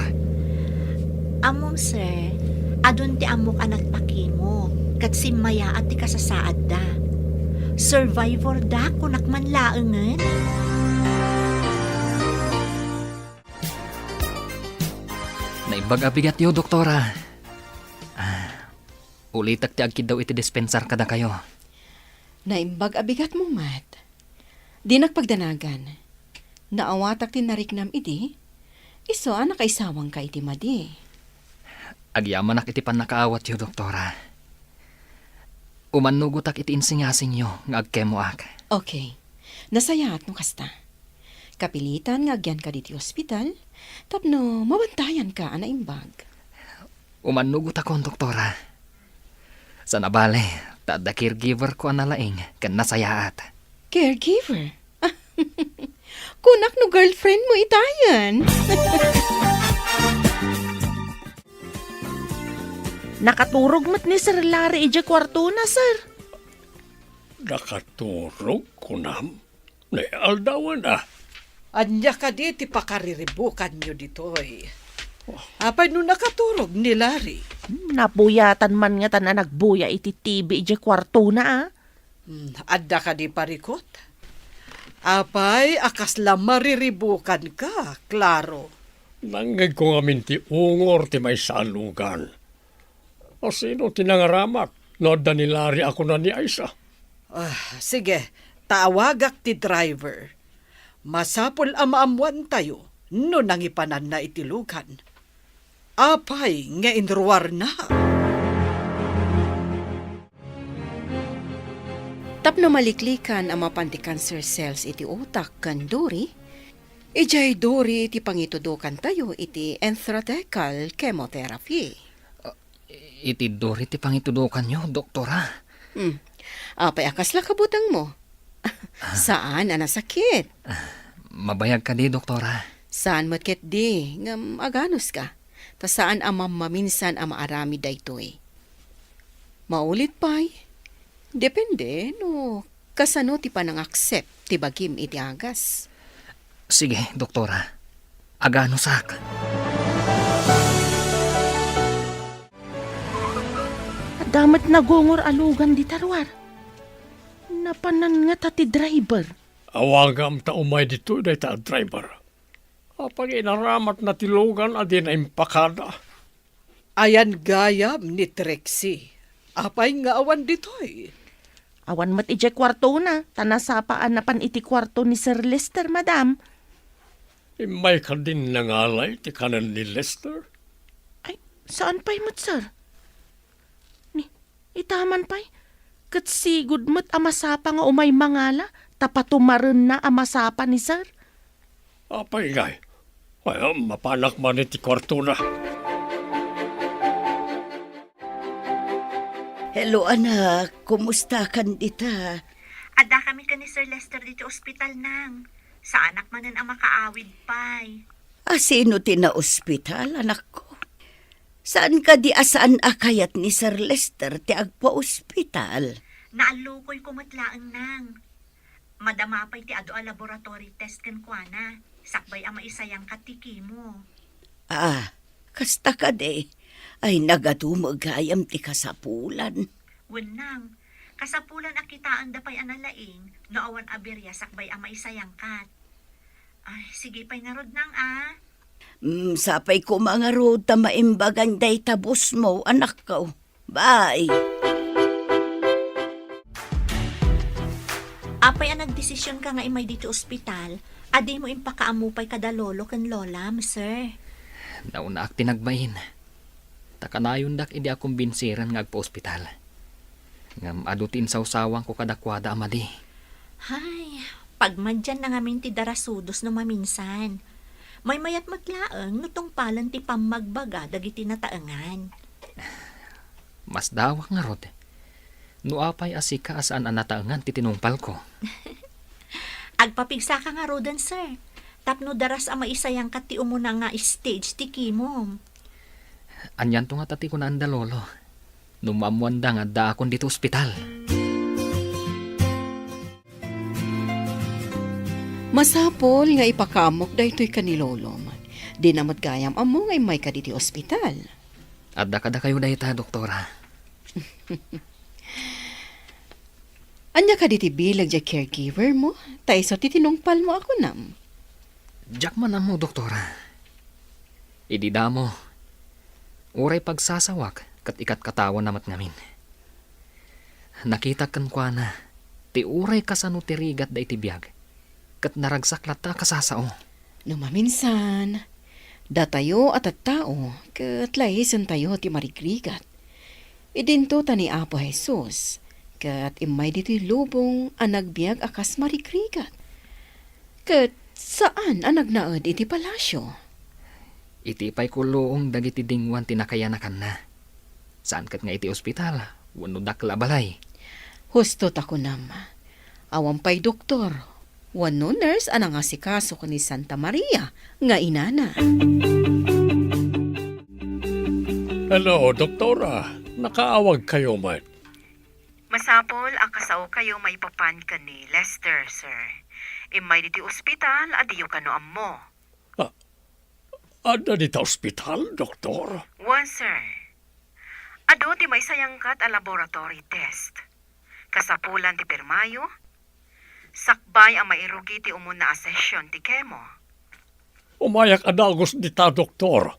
Amom, sir, adun ti amok anak pakimo. Kat simaya at ti kasasaad da. Survivor da kunak man laengen. Naimbaga bigat yo, doktora. Ulitak ti agkid daw iti dispensar kada kayo. Naimbag abigat mo, Mat. Di nagpagdanagan. Naawatak ti nariknam idi. Iso anak kaisawang ka iti madi. Agyaman ak iti panakaawat yo, doktora. Umanugutak iti insingasing yo nga agkemo ak. Okay. Nasayaat mo kasta. Kapilitan nga agyan ka diti ospital, tapno mabantayan ka anaimbag. Umanugot akong doktora. Sa nabale, tada caregiver ko analaing kan nasayaat. Caregiver? Kunak no girlfriend mo itayan. Nakaturog mat ni Sir Larry ije kwarto na, sir. Nakaturog ko nam. Naialdawan na. Anya ka di ti pakariribukan nyo ditoy. Apay no nakaturog ni Larry. Napuyatan man nga tanan nagbuya iti TV ije kwarto na, ah. Adda ka di parikot. Apay, akas lang mariribukan ka, klaro. Nanggay ko nga ti ungor ti may salugan. O sino tinangaramat? Noda ni Larry ako na ni Aisa. Sige, tawagak ti driver. Masapol amaamuan tayo, no nangipanan na itilugan. Apay, nga inruwar na. Tapno maliklikan ang mapanti cancer cells iti utak kan duri, ijay duri iti pangitudukan tayo iti enthratecal chemotherapy. Iti dori ti pangitudukan nyo, doktora. Apay akas la kabutang mo. Saan ang nasakit? Mabayag ka di, doktora. Saan matket di, ngam aganos ka. Ta saan ang maminsan ang maarami daytoy. Maulit pa'y. Depende, no, kasano ti panang-accept ti bagim iti agas. Sige, doktora. Agano sak. Damat nagungor alugan di tarwar. Napanan nga tati driver. Awagam ta umay dito day ta driver. Apag inaramat na tilugan adin ay impakada. Ayan gayam ni Trixie. Apay nga awan ditoy. Awan mat ije kwarto na. Tanasapaan na pan iti kwarto ni Sir Lester, madam. Imay ka din nangalay ti kanan ni Lester. Ay, saan pa'y mat, sir? Itaman pa'y. Kat sigud mo't amasapa nga umay mangala, tapatumarin na amasapa ni sir. Apay gay. Ay, mapanak man iti kwarto na. Hello anak, kumusta kan dita? Ada kami ka ni Sir Lester dito ospital nang. Sa anak manan ang makaawid pay. Sino tina-ospital, anak ko? Saan ka di asaan akayat ni Sir Lester ti agpa-ospital? Naalukoy kumatlaang nang. Madama pa'y ti ado a laboratory test kan kuana. Sakbay ang maisayang katiki mo. Kasta ka de. Ay nagadumagayam ti kasapulan. Wenang, kasapulan akitaan da pa'y analaing, no awan aberya sakbay ang maisayang kat. Ay, sige pa'y narod nang Sapay ko mga road ta maimbagan day tabos mo, anak ko. Bye! Apay ang nagdesisyon ka nga imay dito ospital, adi mo impakaamupay kada lolo kan lola, sir. Nauna ak tinagbayin. Takanayon dak idi akong binsiran nga agpa-ospital. Ngam adutin sawsawang ko kadakwada amadi. Hay, pagmadyan na ngamin ti darasudos no maminsan. May mayat matlaang nutong palan ti pamagbaga dagiti nataangan. Mas dawak nga rod. Nuapay asika asaan ang nataangan ti tinungpal ko. Agpapigsa ka nga rodan, sir. Tapno daras ang maisayang kat ti umuna nga stage ti kimom. Anyan to nga tati ko na anda lolo. Numamuanda nga da akon dito ospital. Masapol nga ipakamok daytoy kanilolom. Di na matgayam amo nga may kaditi ospital. Adda kada kayo dayta, doktora. Anya ka diti bilag ja caregiver mo? Taiso ti tinungpal mo ako nam. Jack man mo, doktora. Idida mo. Uray pagsasawak kat ikat katawan namat ngamin. Nakita kan kwa na, ti uray kasano ti rigat da iti biyag. Kat naragsak lata kasasao. No maminsan, datayo at tao, kat laisan tayo ti marigrigat. Idinto ta ni Apo Jesus, kat imay dito'y lubong ang nagbiag akas marigrigat. Kat saan ang nagnaad iti palasyo? Iti pa'y kulong dagiti dingwan tinakayanakan na. Saan kat nga iti ospital? Wano dakla balay. Husto tako nam. Awampay doktor. Wano nurse anang asikaso ko ni Santa Maria nga inana. Hello, doktora. Nakaawag kayo man. Masapol, akasaw kayo may papan ka ni Lester, sir. Imay diti ospital, adiyo ka no ammo. Ada dita ospital, doktor? Sir. Ado ti may sayangkat a laboratory test. Kasapulan ti permayo. Sakbay ang mairugi ti umuna a session ti kemo. Umayak adagos dita, doktor.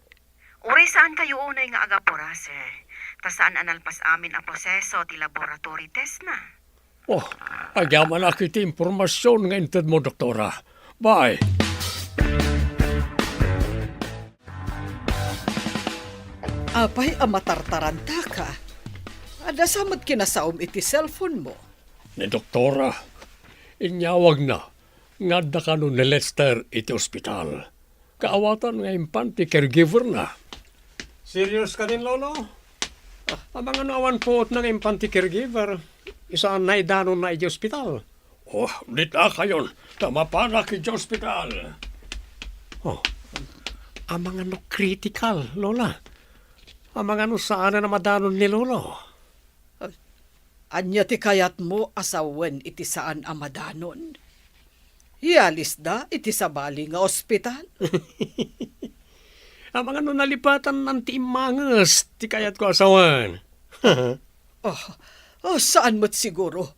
Uray saan kayo unay nga agapura, sir? Ta saan analpas amin a proseso ti laboratory test na? Agyaman ako iti impormasyon nga inted mo, doktora. Bye. Apay amatartaranta ka. Ada samad kinasaom iti cellphone mo. Ni doktora, inyawag na. Nga ka no ni Lester iti ospital. Kaawatan nga impanti caregiver na. Serious ka din, lolo? Amang awan po ng impanti caregiver. Isa na idanon na iti ospital. Dita kayon. Tama pa na iti ospital. Amang critical, lola. Amang saan na madanon ni lolo. Anya ti kayat mo asawen iti saan amadanon. Ialis da iti sabali nga ospital. Amang nalipatan ng timangas ti kayat ko asawan. Saan mo't siguro?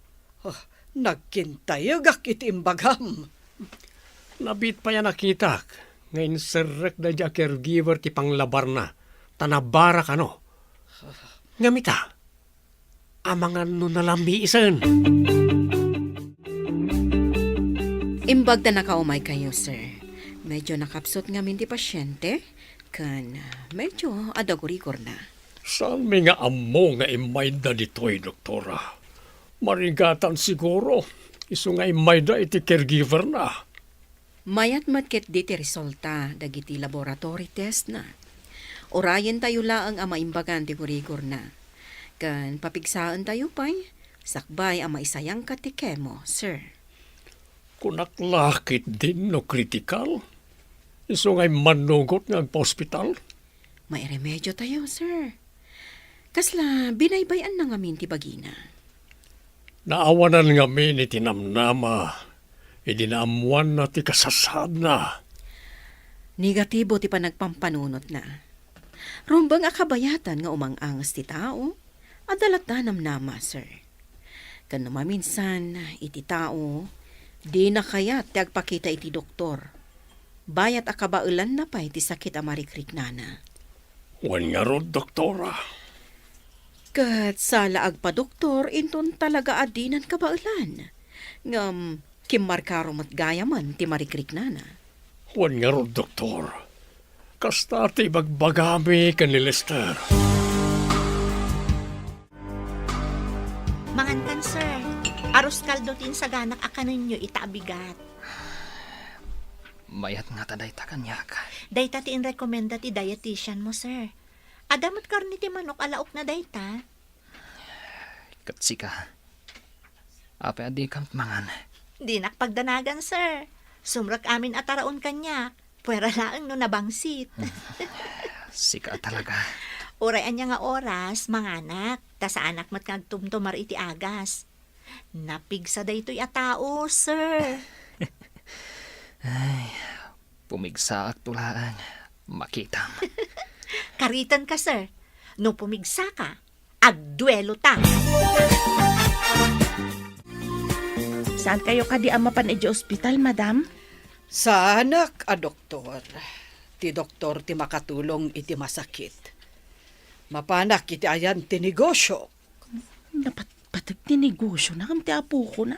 Nagkintayag iti imbagam. Nabit pa yan nakitak. Ngayon serek da dya caregiver ti panglabar na. Tanabara ka no. Ngamita. Amangan no nalamiisan. Imbag na nakaumay kayo, sir. Medyo nakapsot nga min ti pasyente, kan medyo adagurigor na. Saan may nga amo nga imayda dito'y, doktora? Marigatan siguro. Isu nga imayda iti caregiver na. Mayat matket di ti resulta dagiti laboratory test na. Orayan tayo laang ang maimbagan ti gurigor na. Kan papigsaan tayo pa'y, sakbay ang maisayang katikemo, sir. Kunaklakit din no critical. Isu nga manugot nga pa-hospital. May remedyo tayo, sir. Kasla, binaybayan na ngamin ti bagina. Naawanan nga min iti namnama. Idinaamuan na ti kasasad na. Negatibo ti panagpampanunot na. Rumbang akabayatan nga umangangas ti tao, adalat na namnama, sir. Kan maminsan, iti tao, di na kayat ti agpakita iti doktor. Bayat akabaulan na pa iti sakit a marikriknana. Wan nga rod, doktora. Kat sala agpa doktor, inton talaga adinan kabaulan. Ngam, kimmarkaro matgayaman ti marikriknana. Wan nga rod, doktor. Kasta ti bagbagami kan ni Lester. Mangan kan, sir. Aros kaldo tin sa ganak akanin nyo itaabigat. Mayat nga taday takanyak. Dayta ti in-recommenda ti dietitian mo, sir. Adamot karni ti manok alaok na dayta. Katsika. Apa adi kam mangan. Di nakpagdanagan, sir. Sumrak amin ataraon kanya. Pwera laang no nabangsit. Sika talaga. Urayan niya nga oras, manganak. Ta sa anak mat kagtumtumar iti agas. Napigsa daytoy a tao, sir. Pumigsa ak tulaan. Makitam. Karitan ka, sir. No pumigsa ka, agduelo ta. Saan kayo kadi amapan iti ospital, madam? Sa anak a doktor. Ti doktor ti makatulong iti masakit. Mapanak iti ayan ti negosyo. Patag ti negosyo na kam ti apo ko na.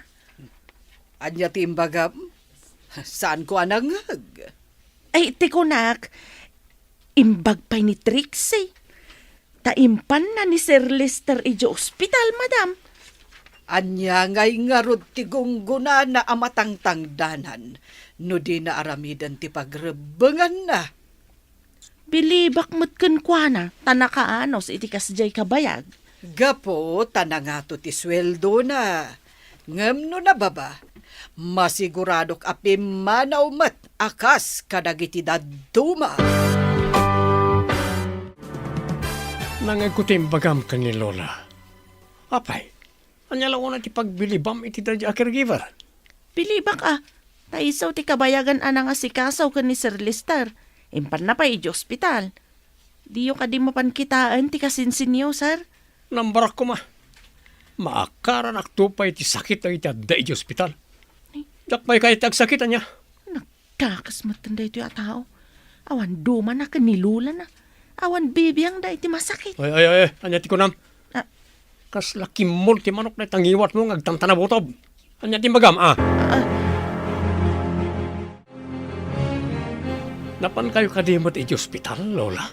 Anya ti imbagam, saan ko anangag? Ay, tiko nak, imbag pa ni Trixie. Taimpan na ni Sir Lester iti ospital, madam. Anya ngay nga rod ti gungguna na amatangtangdanan, no di na aramidan ti pagrebengan na. Bilibak mo't kunkwana, tanakaanos iti kasjay kabayag. Gapo, tanangato ti sweldo na. Ngem no na baba, masiguradok api manaw mat akas kadagiti daduma. Nangagkutim bagam ka ni Lola. Apay, anyalaw na ti pagbilibam iti dadya a caregiver. Bilibak taisaw ti kabayagan anang asikasaw ka ni Sir Lester. Impan na pa iti ospital. Diyo ka di mapankitaan ti kasinsinyo, sir. Nambarak ko Maakaran aktupay ti sakit na iti adda iti ospital. Dakpay kahit agsakit niya. Nagkakasmatan da ito yung tao. Awan duma na kanilula na. Awan bibiyang da iti masakit. Ay, anya ti kunam. Ah. Kas laki multi manok na tangiwat mo ngagtantana botob. Anya ti magam, Napan kayo kadimot iti ospital, Lola?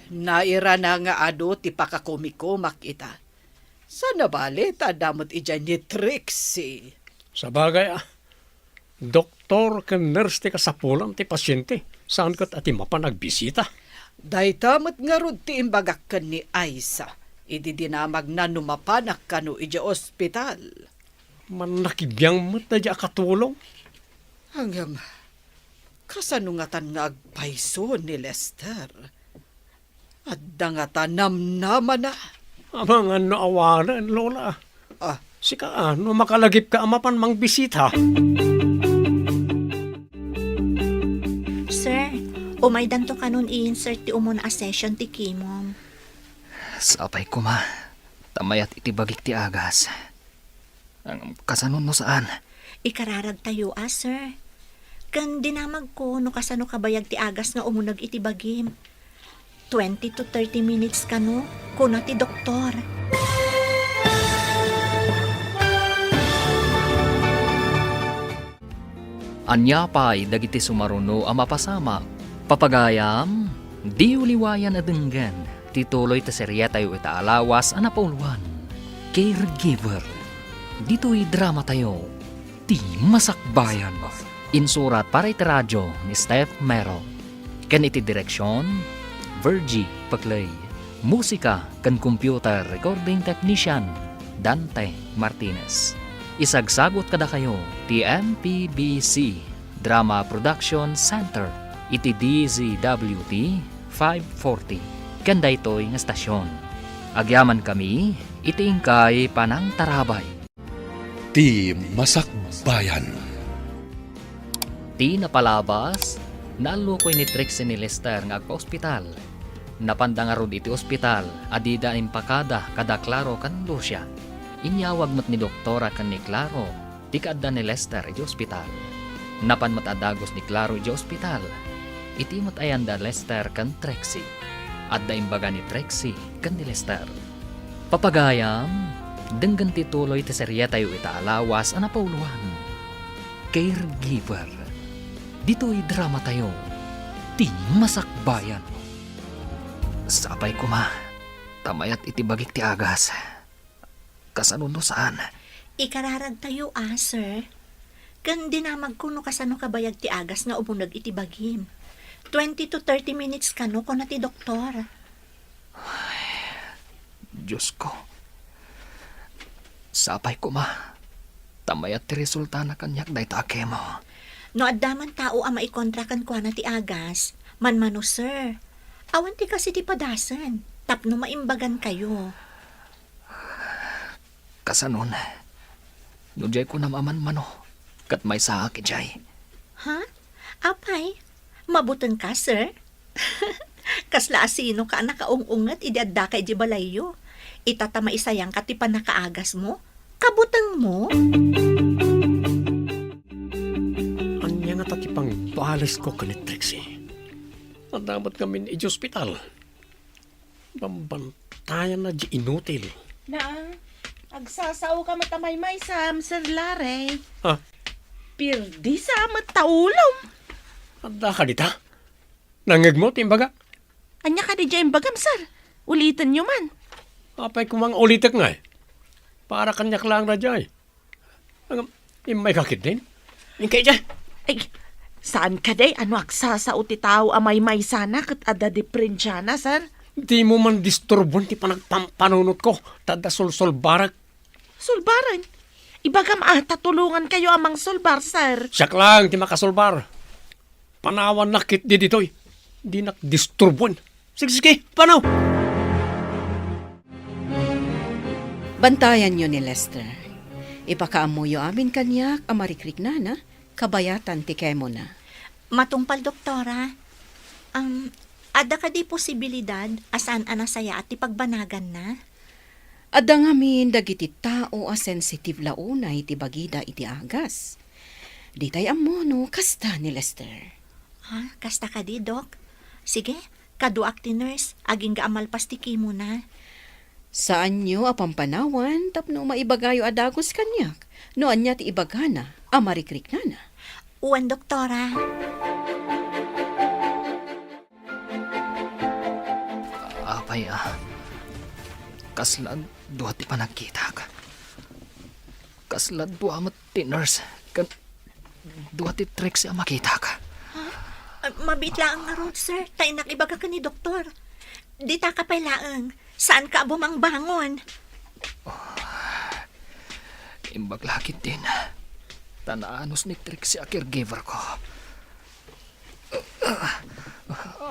Naira na nga ado ti pakakomikumak ita. Sana bali tadamot ija ni Trixie. Sa bagay, doktor ken nurse ti kasapulan ti pasyente. Saan kat ati mapanagbisita? Daytamot nga rod ti imbagak ken ni Aisa. Idi dinamag na numapanak kanu ija ospital. Manakibiyang mat na di akatulong. Hanggang kasanungatan nga agpaiso ni Lester. At dangatan namnaman na. Amang ano awanan, Lola. Sika makalagip ka amapan mang bisita. Sir, umaydan to kanon i-insert ti umuna a session ti kimom. Sapay ko tamayat iti bagik ti agas. Ang kasanon no saan? Ikararag tayo sir. Kan dinamag ko no kasano kabayag ti agas nga umunag iti bagim. 20 to 30 minutes kano, kuna ti doktor. Anya pa'y dagiti sumaruno ang mapasama. Papagayam, di uliwayan adenggan. tituloy ta serye tayo itaalawas ang napauluan. Caregiver. Dito'y drama tayo. Ti Masakbayan. Insurat para iti radyo ni Steph Mero. Kan iti direksyon, Virgie Paclay. Musika kan computer recording technician, Dante Martinez. Isagsagot kada kayo, ti MPBC Drama Production Center, iti DZWT 540. Kanda ito'y nga stasyon. Agyaman kami, iti ingkay Panang Tarabay. Ti Masakbayan. Ti napalabas, nalukoy ni Trixie ni Lester nga agpa-ospital. Napandangarod iti ospital, adida impakada kada Claro kan Lucia. Inyawag mat ni doktora kan ni Claro, ti kaadda ni Lester iti ospital. Napan mat adagos ni Claro iti ospital. Iti mat ayanda Lester kan Trixie. Adda imbaga ni Trixie kan ni Lester. Papagayam, denggan tituloy ti serye tayo itaalawas ang napauluan. Caregiver. Dito'y drama tayo. Ti Masakbayan. Sapay ko ma. Tamayat itibagik ti agas. Kasanuno saan? Ikararag tayo, sir. Kan dinamag kuno kasano kabayag ti agas nga umunag iti bagim. 20 to 30 minutes kano ko na ti doktor. Diyos ko. Sapay ko ma. Tamayat ti resulta na kanyak dahi take mo. No addaman tao ang maikontrakan ko na ti agas, manmano sir. Awan ti kasi ti padasan. Tapno maimbagan kayo. Kasanon. Nujay ko na maman-mano. Kat may sa akin jay. Ha? Apay? Mabutan ka, sir? Kasla asino ka nakaungungat idadda kay di balayo. Itatama isayang ka ti panakaagas mo? Kabutang mo? Anya nga tatipang tualis ko kanit Trixie. Ang dapat kami ni hospital. Bambantayan na di inutil. Na, agsasaw ka matamaymay sa Sir Larry. Ha? Pirdi sa amat taulom. Anda ka dita? Nangag mo, timbaga? Anya ka di dyan bagam, sir. Ulitin nyo man. Apay kumang ulitak nga eh. Para kanyak lang na dyan. Ang may kakit din. Yung kaya dyan. Ay, saan ka day? Ano agsasao ti tao amay may sana kat ada di prinsyana, sir? Di mo man disturbon ti panagpampanunot ko. Tada sol barak. Sulbaran. Ibagam tatulungan kayo amang sulbar, sir. Siyak lang ti makasolbar. Panawan nakit di ditoy. Di nakdisturbon. Sige, panaw. Bantayan nyo ni Lester. Ipakaamuyo amin kanyak amarikrik na kabayatan ti kemo na. Matungpal, doktora. Ada ka di posibilidad asan anasaya at ipagbanagan na? Ada ngamin dagiti tao a sensitive launa iti bagida iti agas. Di tay amono kasta ni Lester. Ha? Kasta ka di, Dok? Sige, kaduak ti nurse, aging gaamalpas ti kimo na. Saan nyo apampanawan tapno maibagayo adagos kanyak? Noan niya ti ibagana, amarikrik na. Uwan, doktora. Apay kaslad duha ti panagkita ka. Kaslad duha mo ti nurse. Duha ti Trixie ang makita ka. Mabitlaang nga ron, sir. Tainak ibaga ka ni doktor. Di ta ka pailaang. Saan ka bumang bangon? Imbaglakit din. Tanaanos ni Trixie a caregiver ko.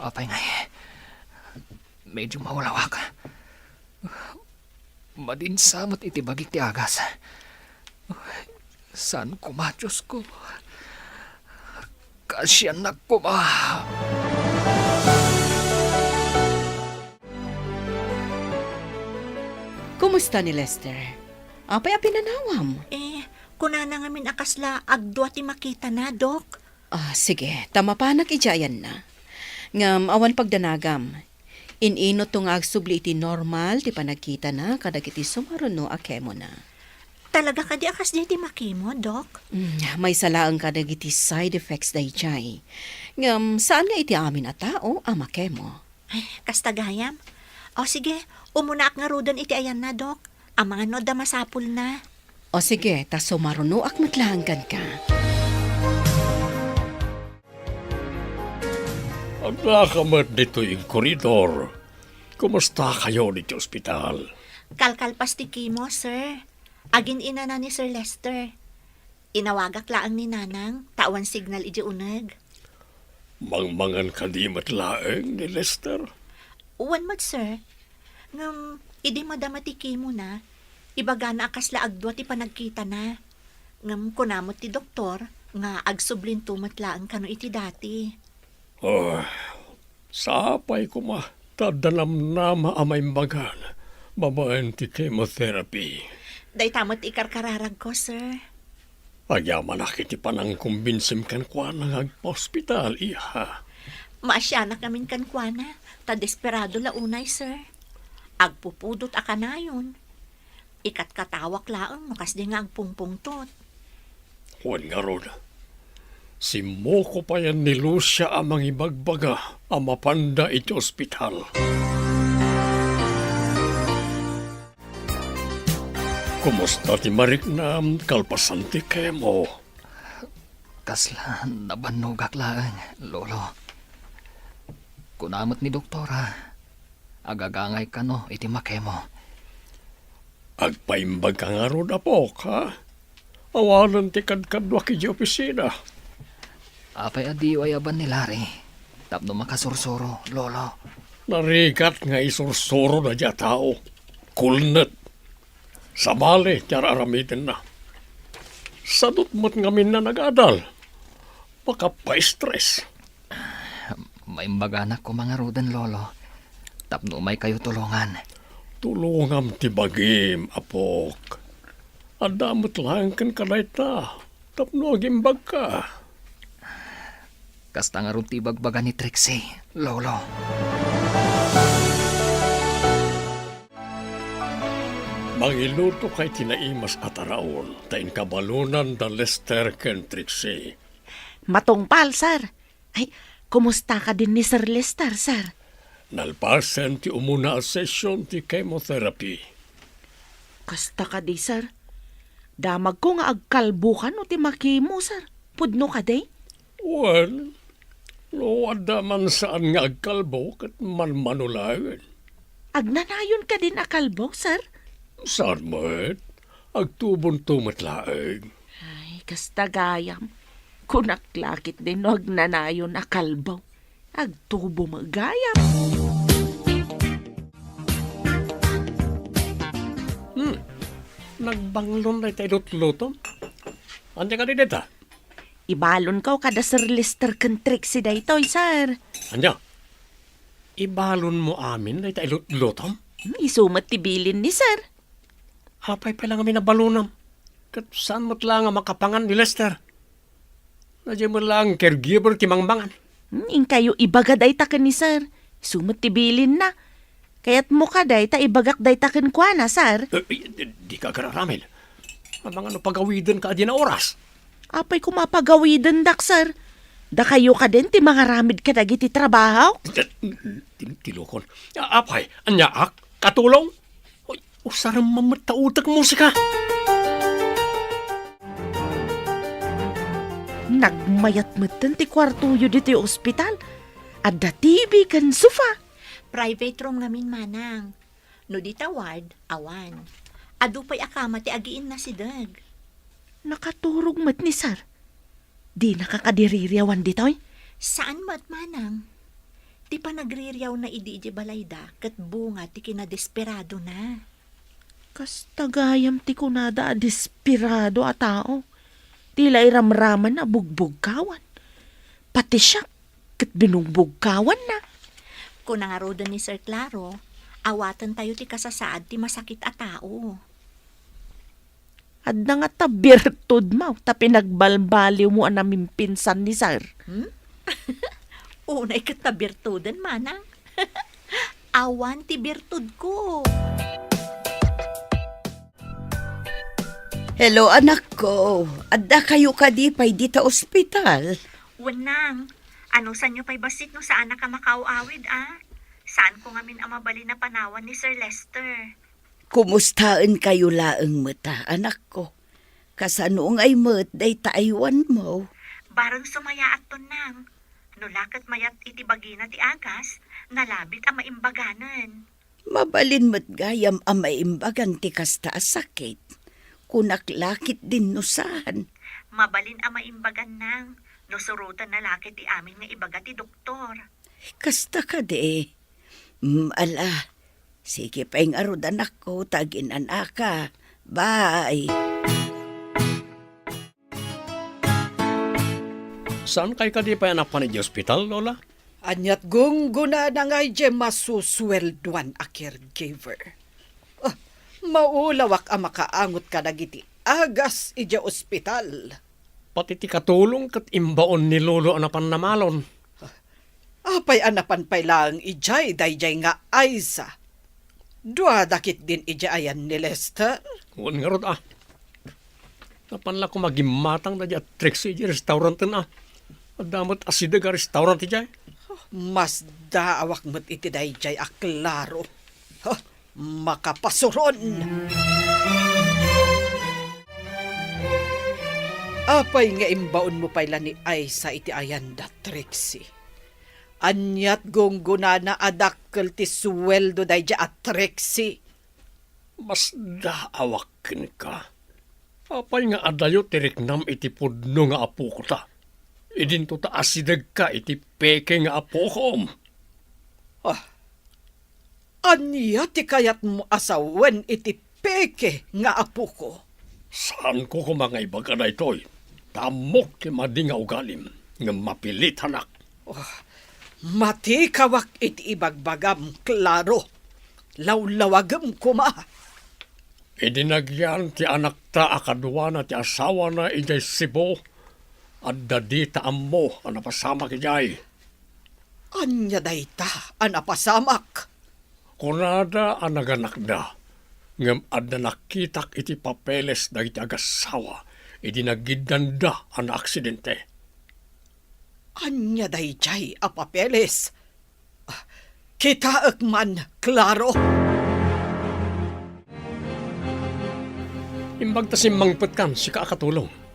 Apay nga medyo mawalawak. Madinsamat itibagik ti agas. Saan kumadyos ko? Kasyan na kuma. Kumusta ni Lester? Apay a pinanawam? Kunana nga min akasla agdwa ti makita na, Dok. Sige, tamapanak ijayan na. Ngam awan pagdanagam. Inino tong agsubli iti normal ti panagkita na kadagiti sumaruno a kemo na. Talaga ka di akas di ti makimo, Dok? May salaang kadagiti side effects day jay. Ngam saan nga iti amin a tao a makemo? Ay, kastagayam. O sige, umuna ak nga rudan iti ayan na, Dok. Ang mga no da masapul na. O sige, tas sumarunuak matlanggan ka. Ang nakamat dito yung koridor. Kumusta kayo dito ospital? Kalkalpas ti Kimo, sir. Agin ina na ni Sir Lester. Inawagak laang ni Nanang, tawan signal iji uneg. Mangmangan ka di matlaeng ni Lester? Uwan mat, sir. Ngam, idi madamatiki mo na. Ibaga na akasla agdwa ti panagkita na. Ngam, kunamot ti doktor, nga agsublin tumatlaan kano iti dati. Oh, sapay ko ma. Tadanam nama amay magan. Babaen ti chemotherapy. Day tamot ikarkararag ko, sir. Agyaman akit ti panang kumbinsim kan kwa nang ag-hospital, iha. Maasya na kamin kankwana, ta desperado la unay, sir. Agpupudot akanayon. Ikat katawak laang, makas di nga agpungpungtot. Huwag nga ron. Si Moko pa yan ni Lucia amang ibagbaga ang mapanda iti ospital. Kumusta ti Marik na kalpasan ti Kemo? Kasla, nabanugak lang, lolo. Kunamot ni doktora, agagangay ka no, iti makemo. Agpaimbag ka nga ron apok, ha? Awalan ti kadkadwa ki di opisina. Apay adiyo ay aban ni Larry. Tapno makasursuro, lolo. Narigat nga isursuro na dya tao. Kulnet. Sabali, tiyara aramitin na. Sadot mo't ngamin na nag-adal. Baka pa-stress. May mbaganak ko mga rudan, lolo. Tapno may kayo tulungan. Tulungam ti bagim, apok. Adamot lang kan kalait na. Tapno agimbag ka. Kasta nga ron ti bagbaga ni Trixie, lolo. Mangiluto kay tinaimas at araon, tain kabalunan da Lester ken Trixie. Matungpal, sir. Ay, kumusta ka din ni Sir Lester, sir? Nalpasen ti umuna a session ti chemotherapy. Kasta ka di, sir. Damag ko nga agkalbukan o ti makimo, sir. Pudno ka di? Well, no ada man saan nga agkalbo kat manmanulayan. Agnanayon ka din akalbo, sir? Saan mo agtubon tumatlaeng. Ay, kasta gayam. Kunaklakit din no agnanayon akalbo. Agtubo magayam. Nagbanglon na tayo luto. Anya ka din ito? Ibalon ka o kada Sir Lester ken Trixie da ito, sir. Anya? Ibalon mo amin na tayo luto? Isumat tibilin ni sir. Apay pa lang kami nabalunam. Kat saan mo't lang ang makapangan ni Lester? Nadya mo lang caregiver timangmangan. In kayo ibagad ay taken ni sir. Isumat tibilin na. Kaya't mo ka day ta ibagak day taken kwa na, sir. Di ka kararamil. Ang mga no pagawidan ka di na oras. Apay kumapagawidan dak, sir. Da kayo ka din ti mga ramid ka dagiti trabaho. Tilokon. Apay, anya ak, katulong? Usarang mamatautak musika. Nagmayat-matan ti kwartuyo diti ospital. Adda TV kan sofa. Private room ngamin manang. No di tawad, awan. Adu pa'y akama ti agiin na si Dag. Nakaturog mat ni sir. Di nakakadiririyawan ditoy. Saan mat manang? Ti pa nagriryaw na idi balayda kat bunga ti kinadesperado na. Kas tagayam ti kunada a desperado a tao. Tila iramraman na bugbugkawan. Pati siya kat binugbugkawan na. Kung nangarodan ni Sir Claro, awatan tayo ti kasasaad ti masakit a tao. At na nga tabirtud mo, ta pinagbalbaliw mo ang naming pinsan ni sir. Unay ka tabirtudan, manang. Awan ti birtud ko. Hello, anak ko. Adda kayo kadipay dita ospital. Wanang, ano sa nyo pa'y basit no sa anak ka makaawawid, ah? Saan ko ngamin ang mabali na panawan ni Sir Lester? Kumustaan kayo laeng mata, anak ko. Kasano ay mat day Taiwan mo. Barang sumaya at tunang. Nulakat mayat iti bagina ti agas, nalabit ang maimbaganan. Mabalin mat gayam ang maimbagan ti kasta sakit. Kunaklakit din nusahan. Mabalin ang maimbagan nang, nusurutan na lakit ti amin nga ibaga ti doktor. Kasta ka de. Ala, sige pa yung arudan ako, tagin anaka. Bye. Saan kay ka di pa anak pa ni hospital, Lola? Anyat gungguna na nga je masuswelduan a caregiver. Maulawak ang makaangot ka nagiti agas ija ospital. Pati ti katulong kat imbaon ni Lolo anapan namalon. Apay anapan pay lang ijay dayjay nga Aiza. Dua dakit din ija ayan ni Lester. Huwag nga rod Napanla ko magimatang na di at Trixie di restaurant na. At damot asida ka restaurant di Mas daawak mo't iti dayjay a klaro. Makapasuron. Apay nga imbaon mo payla ni Aiza iti ayan da Trixie. Anyat gungguna na adakkel ti sweldo dayjay a Trixie. Mas daawak ka. Apay nga adayo tiriknam iti pudno nga apo ko ta. Idinto ta asidag ka iti peke nga apo ko. Anya ti kayat mo asawen iti peke nga apo ko. Saan ko mga ibaga na ito'y? Tamok ti madi nga ugalim nga mapilit hanak. Mati kawak iti ibagbagam klaro. Lawlawagam kuma. Idinagyan ti anak ta akadwa na ti asawa na ijay Cebu. At dadi ta ammo ang napasamak ijay. Anya dayta ang napasamak. Kunada ang naganak da. Ngam adda nakitak iti papeles da iti agasawa. Idinagidanda ang aksidente. Anya dayjay a papeles. Kita man, klaro. Imbag ta simmangpet kan si kaakatulong.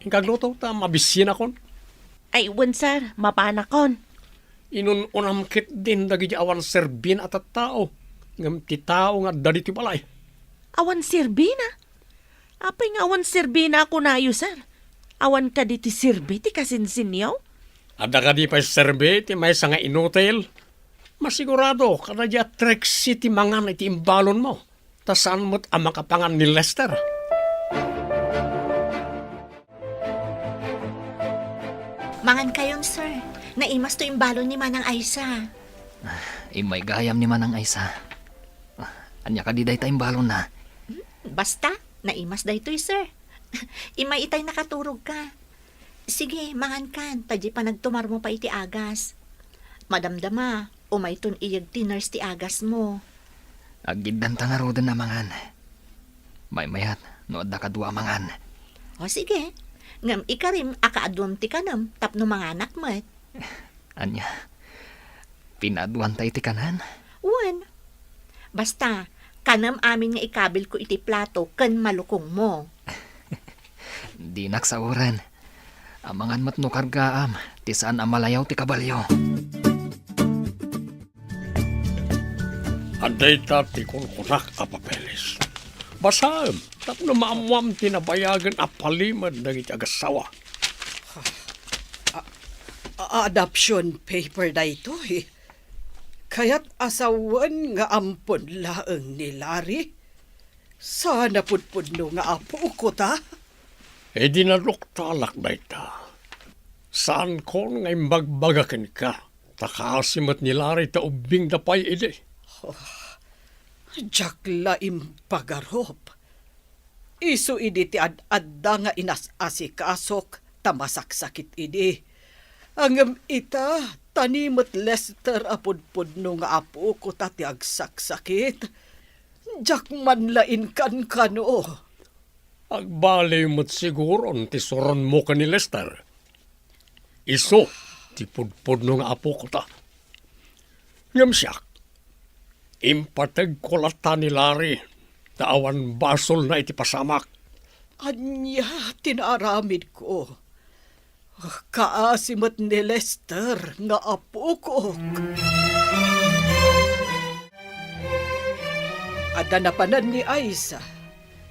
Ingkagluto ta mabisin akon. Ay, sir, mapanakon. Inununamkit din dagiti awan serbin at tao. Ngam ti tao nga dadi ti balay. Awan sirbina? Apay nga awan sirbina ako na sir. Awan ka di ti sirbi ti kasinsinyaw? Ada ka di pa serbe ti may nga inutel. Masigurado kada di Trixie ti mangan iti imbalon mo. Ta saan mo't ang makapangan ni Lester? Mangan kayon, sir. Naimas to imbalon ni Manang Aiza. Imay gayam ni Manang Aiza. Anya ka di day tayong balon na. Basta, naimas daytoy, sir. Imay itay nakaturog ka. Sige, mangan kan. Tadji pa nagtumar mo pa iti agas. Madamdama, umayton iyag tiners ti agas mo. Agiddan ta nga rodan na mangan. Mayat, no adda ka dua mangan. O sige, ngam ikarim akaadwam ti kanam tapno mga anak mo. Anya, pinaduan tayo ti kanan. Wan. Basta, kanam amin nga ikabil ko iti plato kan malukong mo. Di naksauran. Amangan mat no kargaam, ti saan amalayaw ti kabalyo. Anday ta ti kunkunak a papeles. Basaam, tapno maamuam tinabayagan a palimad ng iti agasawa. Adoption paper da ito eh. Kaya't asawan nga ampon laeng ni Larry. Sana pudpudno nga apo ko ta. E dinaluktalak na ita. Saan ko nga imbagbagakin ka? Takasimat ni Larry ta ubing dapay ide. Jakla impagarop. Isu idi ti adda nga inasasikasok tamasaksakit idi. Angam ita tanimot Lester apudpudno nga apo ko ta ti agsaksakit. Jakman lain kan kano. Agbali mo't siguro ti suron mo ka ni Lester. Iso, ti pudpudno nga apo ko ta. Ngam siya, Impatag kulata ni Larry. Taawan basol na iti pasamak. Anya, tinaramid ko. Kaasimat ni Lester nga apo ko. Ada napanan ni Aiza.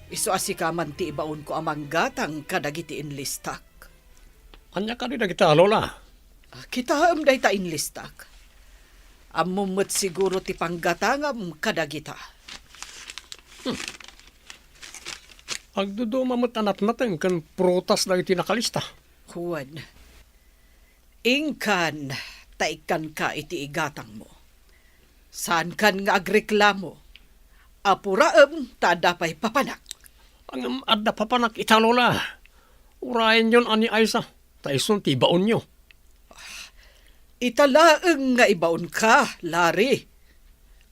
Iso asikaman ti ibaon ko amang gatang kadagiti inlistak. Anya ka rin na kita, Lola. Kita day ta inlistak. Amumot siguro ti panggatangam kadagita. Agdudumamot anat natin kan prutas na iti nakalista. Juan, ingkan taikan ka iti igatang mo. Saan kan nga agreklamo? Apuraem tadapay papanak. Ang adda papanak ita, Lola. Urayan yon ani Aiza. Taison ti baon nyo. Italaeng nga ibaon ka, Larry.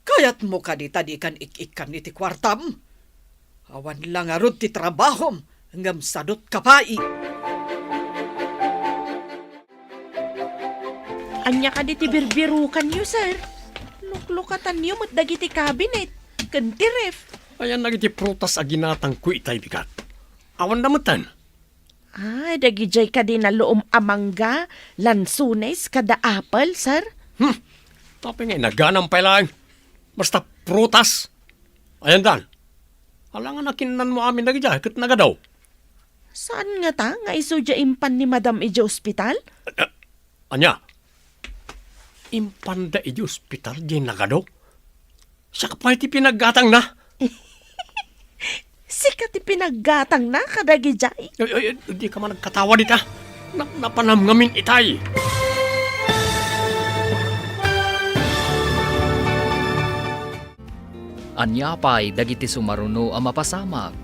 Kayat mo ka di kan ik-ikan iti kwartam. Awan lang arod ti trabahom, ngam sadot kapai. Anya ka di ti birbirukan niyo, sir. Luklukatan niyo mat dagiti cabinet. Kanti ref. Ayan nagiti prutas aginatang ku itay bigat. Awan damutan. Ay, dagijay ka din na loom amangga, lansunes, kada apple, sir. Tapi nga naganang pailaan. Basta prutas. Ayan dan. Alangan nakinan mo amin nagijay, kat nagadaw. Saan nga ta? Nga isudya impan ni Madam Ija Hospital? Anya, impanda iti ospital di nagadaw. Siya ka pa iti pinaggatang na. Sikat pinaggatang na kadagijay. Di ka man nagkatawa dita. Napanamngamin itay. Anya pa'y dagiti sumaruno ang mapasamak.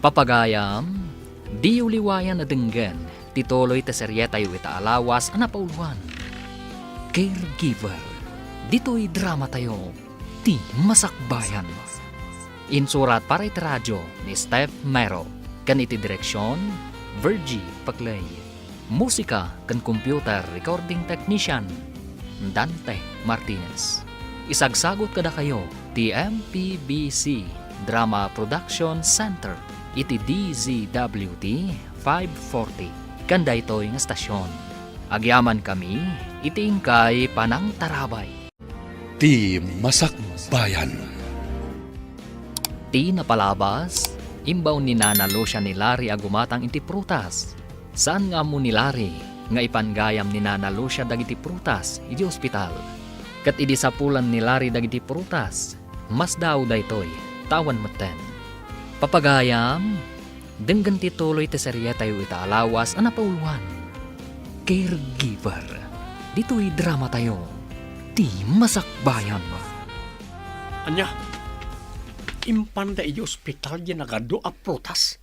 Papagayam, di uliwayan na denggan, tituloy ta seryeta yu ita alawas ang napauluan. Caregiver, dito'y drama tayo, ti masakbayan. Insurat para iti radyo ni Steph Mero, kan iti direksyon, Virgie Paclay. Musika kan computer recording technician, Dante Martinez. Isagsagot kada kayo, ti MPBC Drama Production Center, iti DZWT 540, kanda ito'y nga stasyon. Agyaman kami, iti ingkay panang tarabay. Ti Masakbayan. Ti napalabas, imbaw ni Nana Lucia ni Larry agumatang iti prutas. Saan nga mo ni Larry nga ipanggayam ni Nana Lucia dagiti prutas iti ospital. Kat idi sapulan ni Larry dagiti prutas, mas daw daytoy tawan maten. Papagayam, denggan ti tuloy ti seryeta yu ita alawas ang napauluan. Caregiver, dito'y drama tayo, ti masakbayan. Anya, impanda iti ospital di nagado a prutas.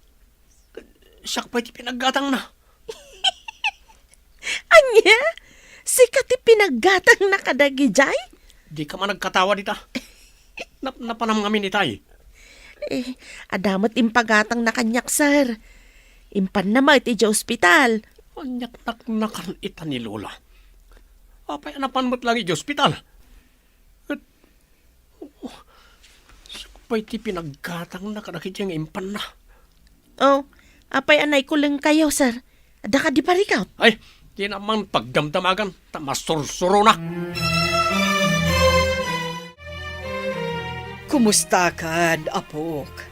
Siya ka pa iti pinaggatang na. Anya? Sikat pinaggatang na kadagijay? Di ka man nagkatawa dita. Napanamngamin itay. Adamat impagatang na kanyak, sir. Impan na iti Ija Hospital. Anyak nakan ita ni Lola. Apay anapan mo't lang iti ospital. At, pa'y ti pinaggatang na kadakit yung impan na. Oh, apay anay ko lang kayo, sir. Ada ka di parikaw? Ay, di naman pagdamdamagan, tamastursuro na. Kumusta kan, apok?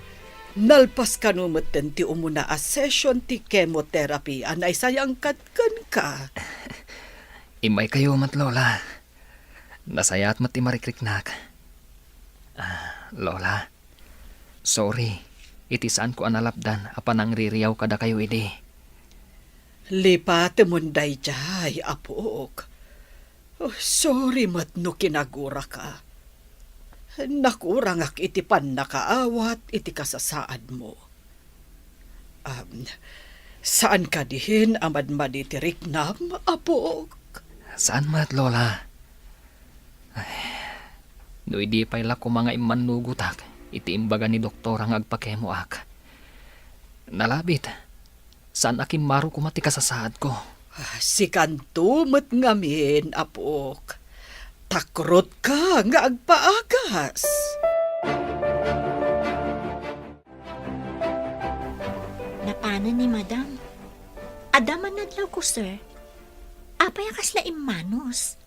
Nalpas ka numatan ti umuna a session ti chemotherapy anay sayang katkan ka. Imay kayo mat Lola. Nasayat mat ti marikriknak. Lola, sorry. Itisaan ko analapdan apan ang ririyaw kada kayo idi. Lipat munday jay, apok. Oh, sorry mat no kinagura ka. Nakurang ak iti pan nakaawat iti kasasaad mo. Saan ka dihin amad maditirik nam, apok? Saan mat Lola? Ay, no idi payla ko mga imanugutak. Iti imbaga ni doktor ang agpakemo ak. Nalabit, saan akim maro kumati kasasaad ko? Si kantumot ngamin, apok. Takrot ka nga agpaagas. Napana ni madam. Adaman nadlaw ko, sir. Apay kasla imanos.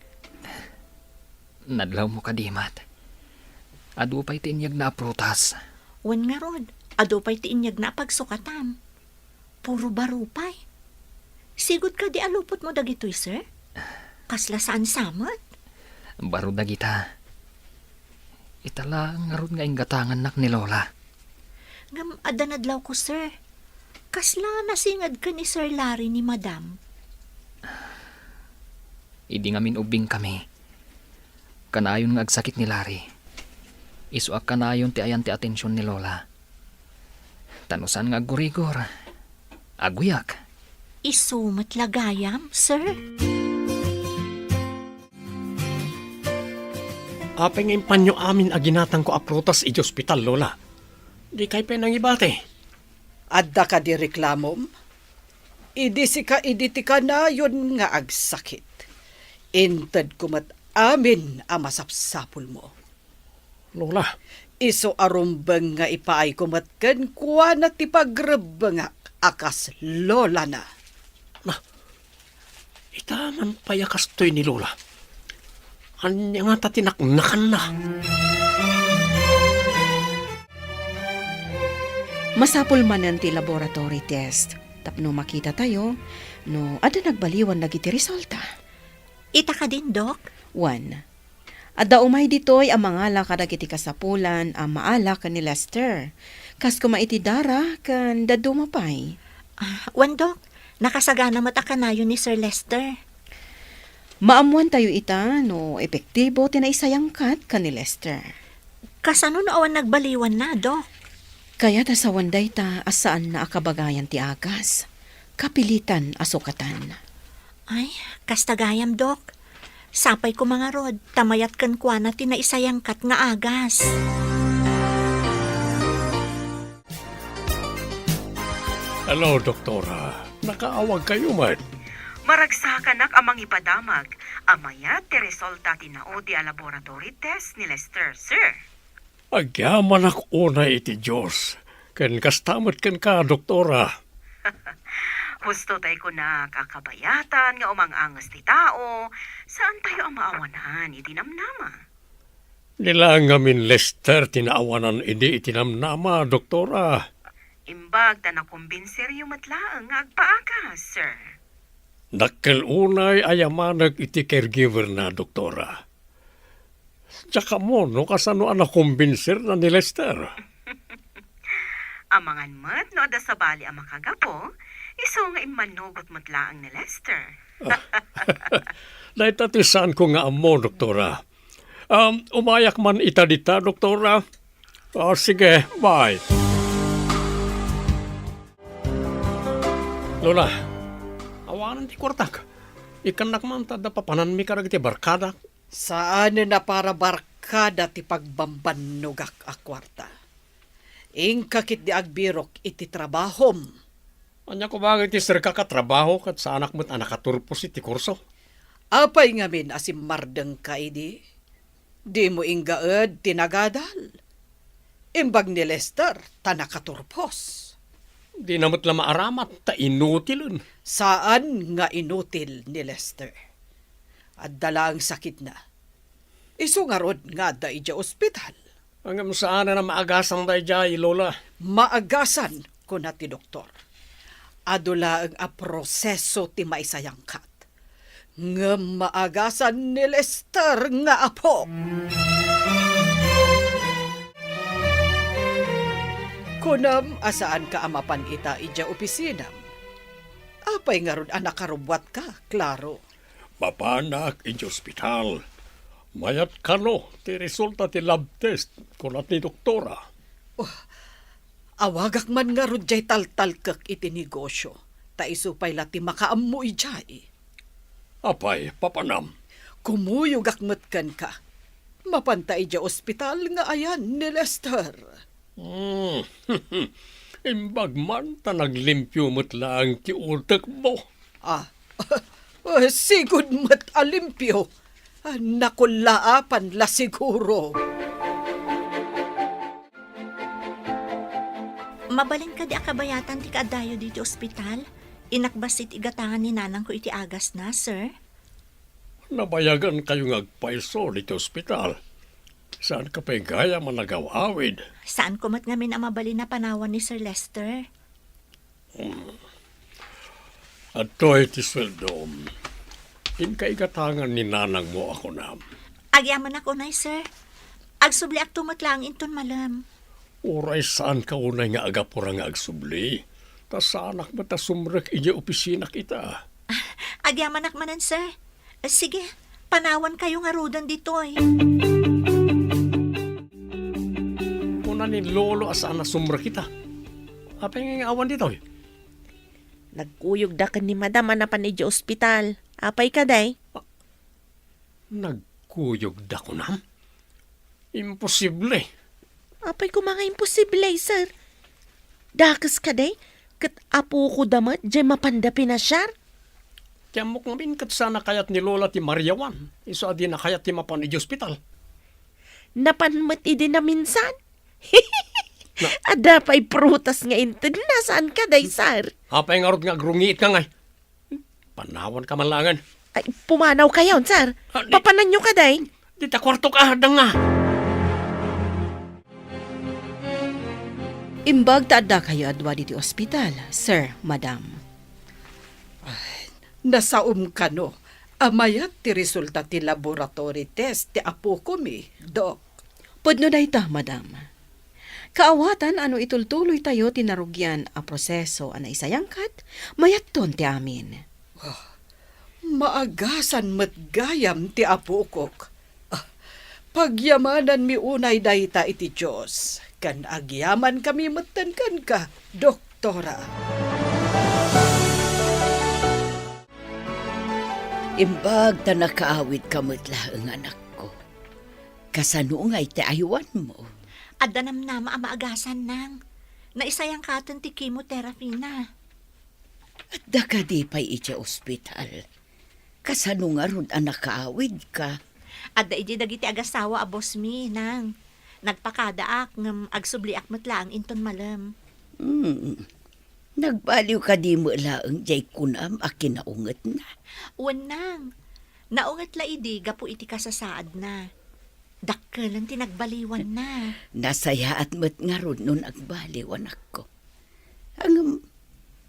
Nadlaw mo kadimat. Adu pa'y tinyag na prutas. Wan nga rod, ado pa'y tiinyag na pagsukatan. Puro barupay. Sigod ka di alupot mo dagitoy, sir? Kasla saan samot? Baro na kita. Itala nga ron nga ingatangan nak ni Lola. Ngam adanadlaw ko, sir. Kasla nasingad ka ni Sir Larry ni madam. Idi nga minubing kami. Kanayon nga agsakit ni Larry. Isuak kanayon ti ayan ti atensyon ni Lola. Tanusan nga agurigor. Aguyak. Isumat lagayam, sir? Apeng impanyo amin aginatang ko aprutas iti ospital, Lola. Di kay penang ibate. Adda ka di reklamom? Iditi ka na yun nga agsakit. Inted kumat amin ang masapsapul mo. Lola, Iso arumbeng nga ipaay kumat ken kuwa na ti pagrabengak akas lola na. itaman payakas to'y ni Lola. Anya nga tatinaknakan na. Masapul man ang ti laboratory test. Tapno makita tayo, no ada nagbaliwan lagi ti resulta. Ita ka din, Doc? 1. Ada umay ditoy ang mga kadag iti kasapulan ang maala ka ni Lester. Kas kumaiti dara kan dadumapay. Wan, Doc. Nakasagana mata ka na yun ni Sir Lester. Maamuan tayo ita no epektibo tinaisayangkat ka ni Lester. Kasano na awan nagbaliwan na, Doc? Kaya ta sa wanday ta asaan na akabagayan ti agas. Kapilitan asukatan. Ay, kastagayam, Doc. Sapay ko mga rod, tamayat kan kwa na tinaisayangkat nga agas. Hello, Doktora. Nakaawag kayo man. Maragsakan amang ipadamag. Amayat ti resulta tinao di a laboratory test ni Lester, sir. Agyaman ak una iti Diyos. Ken kastamot ken ka, Doktora. Husto tayo ko na kakabayatan nga umang angas ti tao. Saan tayo ang maawanan itinamnama? Nila ngamin Lester tinaawanan hindi itinamnama, Doktora. Imbag ta nakumbinser yung matlaang nga agpaakas, sir. Dakkel unay ayamanag iti caregiver na, Doktora. Tsaka mo, no, kasano anak kumbinser na ni Lester? Amangan mat, no, da sa bali ang makagapo, iso nga imanugot matlaang ni Lester. Naitatisan ko nga amo, Doktora. Umayak man itadita, Doktora. Sige, bye. Lola, awanan ti kwartak. Ikanak man tada papanan mi karag ti barkada. Saan na para barkada ti pagbambanugak a kwarta? Ingkakit di agbirok iti trabahom. Anya ko bagay ti sir kakatrabaho kat sa anak mo't anakaturpos iti kurso. Apay ngamin asim mardeng ka idi. Di mo ingaed tinagadal. Imbag ni Lester tanakaturpos. Di namot la maaramat, ta inutilun. Saan nga inutil ni Lester? At dala ang sakit na. Isu nga rod nga da ija ospital. Hanggang saan na maagasan da ija, Lola? Maagasan ko na ti doktor. Adula ang a proseso ti maisayangkat. Nga maagasan ni Lester nga apo. Kunam asaan ka amapan ita ija opisinam. Apay nga ron anak karubwat ka, klaro. Papanak iti ospital. Mayat kano ti resulta ti lab test kunat ni doktora. Awagak man nga ron jay taltalkak iti negosyo. Ta isupay lati makaammo ijay. Apay, papanam. Kumuyugak matkan ka. Mapanta ija ospital nga ayan ni Lester. Imbag man ta naglimpyo mo't lang ti utak mo. Sigud mat alimpyo. Nakulaapan la siguro. Mabalin ka di akabayatan ti kaadayo dito ospital. Inakbasit igatangan ni nanang ko iti agas na, sir. Nabayagan kayo ngagpaiso dito ospital. Saan ka pa gaya managawawid? Saan ko mat ngamin ang mabalin na panawan ni Sir Lester? At to'y ti sweldom. Inkaigatangan ni nanang mo ako na. Agyaman ako na, sir. Agsubli ak tumatlang inton malam. Uray saan ka unay nga agapura nga agsubli. Ta saanak ba ta sumrek inyo opisina kita? Agyaman ak manan, sir. Sige, panawan kayo nga rodan ditoy. Una ni Lolo asaan na sumrek kita. Apa nga awan dito? Nagkuyog da ka ni madam anapan ni ospital. Apay ka day? Nagkuyog da ko na? Imposible. Apay ko mga imposible, sir. Dakas ka day? Kat apo ko damat, dyan mapandapi na siya. Tiyamok namin kat sana kayat ni Lola ti Mariawan. Iso adi na kayat ti mapan di hospital. Napanmat idi na minsan. Ada pa'y prutas nga inted. Nasaan ka day, sir? Apay nga rod nga grungiit ka ngay. Panawan ka man langan. Ay, pumanaw kayo, sir. Papanan nyo ka day. Di ta kwarto ka hadang nga. Imbag taadda kayo adwa diti ospital, sir, madam. Nasaum ka no. Amayat ti resulta ti laboratory test ti apo ko mi, Dok. Pudno dayta, madam. Kaawatan ano itultuloy tayo tinarugyan a proseso ana isayangkat, mayatton ti amin. Maagasan matgayam ti apo kok. Pagyamanan mi unay dayta iti Diyos. Kan agyaman kami matankan ka, Doktora. Imbag ta nakaawit ka matla ang anak ko. Kasanungay ti aywan mo. Adda namnama ang maagasan nang. Naisayang katon ti chemotherapy na. At da ka di pa'y iti ospital. Kasanunga ron ang nakaawid ka. Adda iji dagiti agasawa a boss mi nang. Nagpakadaak ngam agsubliak matlaang inton malam. Nagbaliw ka di mo laang jay kunam a kinaunget na. Nang. Naungat la idi gapu iti kasasaad na. Dakkelan ti nagbaliwan na. Nasaya at mat nga ron nun agbaliw anak ko. Ang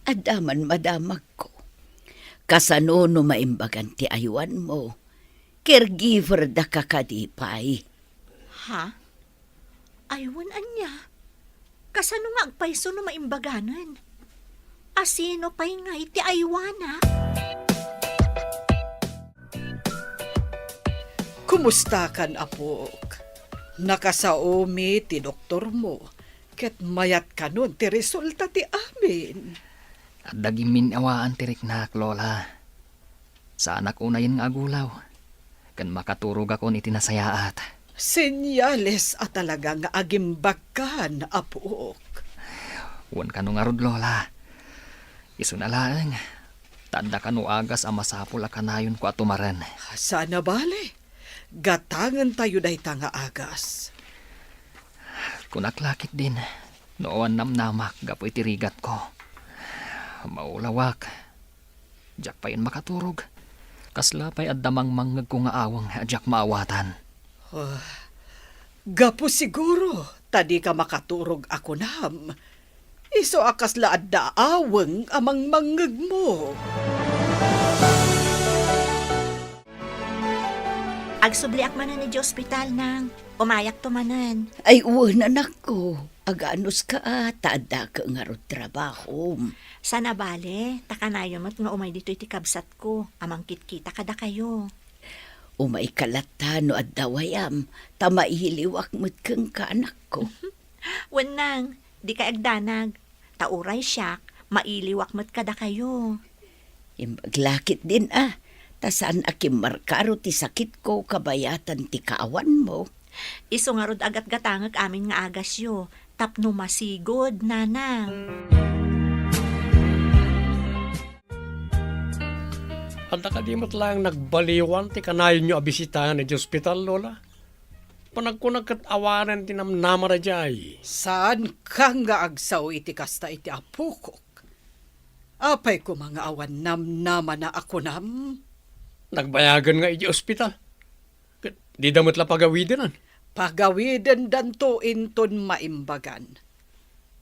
adaman madamag ko. Kasano no maimbagan ti aywan mo. Caregiver da kakadipay. Ha? Aywan anya. Kasano nga agpaiso no maimbaganan? Asino pa'y nga iti aywana? Kumusta kan apok? Nakasaomi ti doktor mo. Ket mayat ka nun ti resulta ti amin. At dagimin awaan tirik na, Lola. Sa anak unayin nga agulaw. Kan makaturog ako ni tinasayaat. Senyales at talaga nga agimbagkan, apok. Huwan ka nung arod, Lola. Iso na lang. Tanda ka no agas ang masapul a kanayon ko atumaran. Sana bale. Gatangan tayo dahi nga agas. Kunaklakit din. Noon namnamak gapoy tirigat ko. Maulawak. Diyak pa yun makaturog. Kaslapay at damang manggag ko nga awang diyak maawatan. Gapo siguro. Tadi ka makaturog ako nam. Iso akas laad daawang amang manggag mo. Agsubliak manan ni hospital nang. Umayak to manan. Ay uwan anak ko. Aganos ka taada ka nga ro trabaho. Sana bale, takanayon mo't nga umay dito iti kabsat ko. Amang kita kada kayo. Umay kalatano at dawayam. Tamaihiliwak mo't kang ka anak ko. Nang, di ka agdanag. Tauray siyak, mailiwak mo't kada kayo. Imbaglakit din Tasan akim markaro ti sakit ko kabayatan ti kaawan mo. Iso nga rod agat gatangag amin nga agasyo. Tapno masigod, nanang. Anda ka di mo't lang nagbaliwan ti kanayon nyo abisitahan ni hospital, Lola. Panagkunag kat awanan tinamnama na jay. Saan ka nga agsaw iti kasta iti apukok? Apay ko mga awan namnama na ako nam. Nagbayagan nga iti ospital. Di damot la pagawidinan. Pagawiden danto inton maimbagan.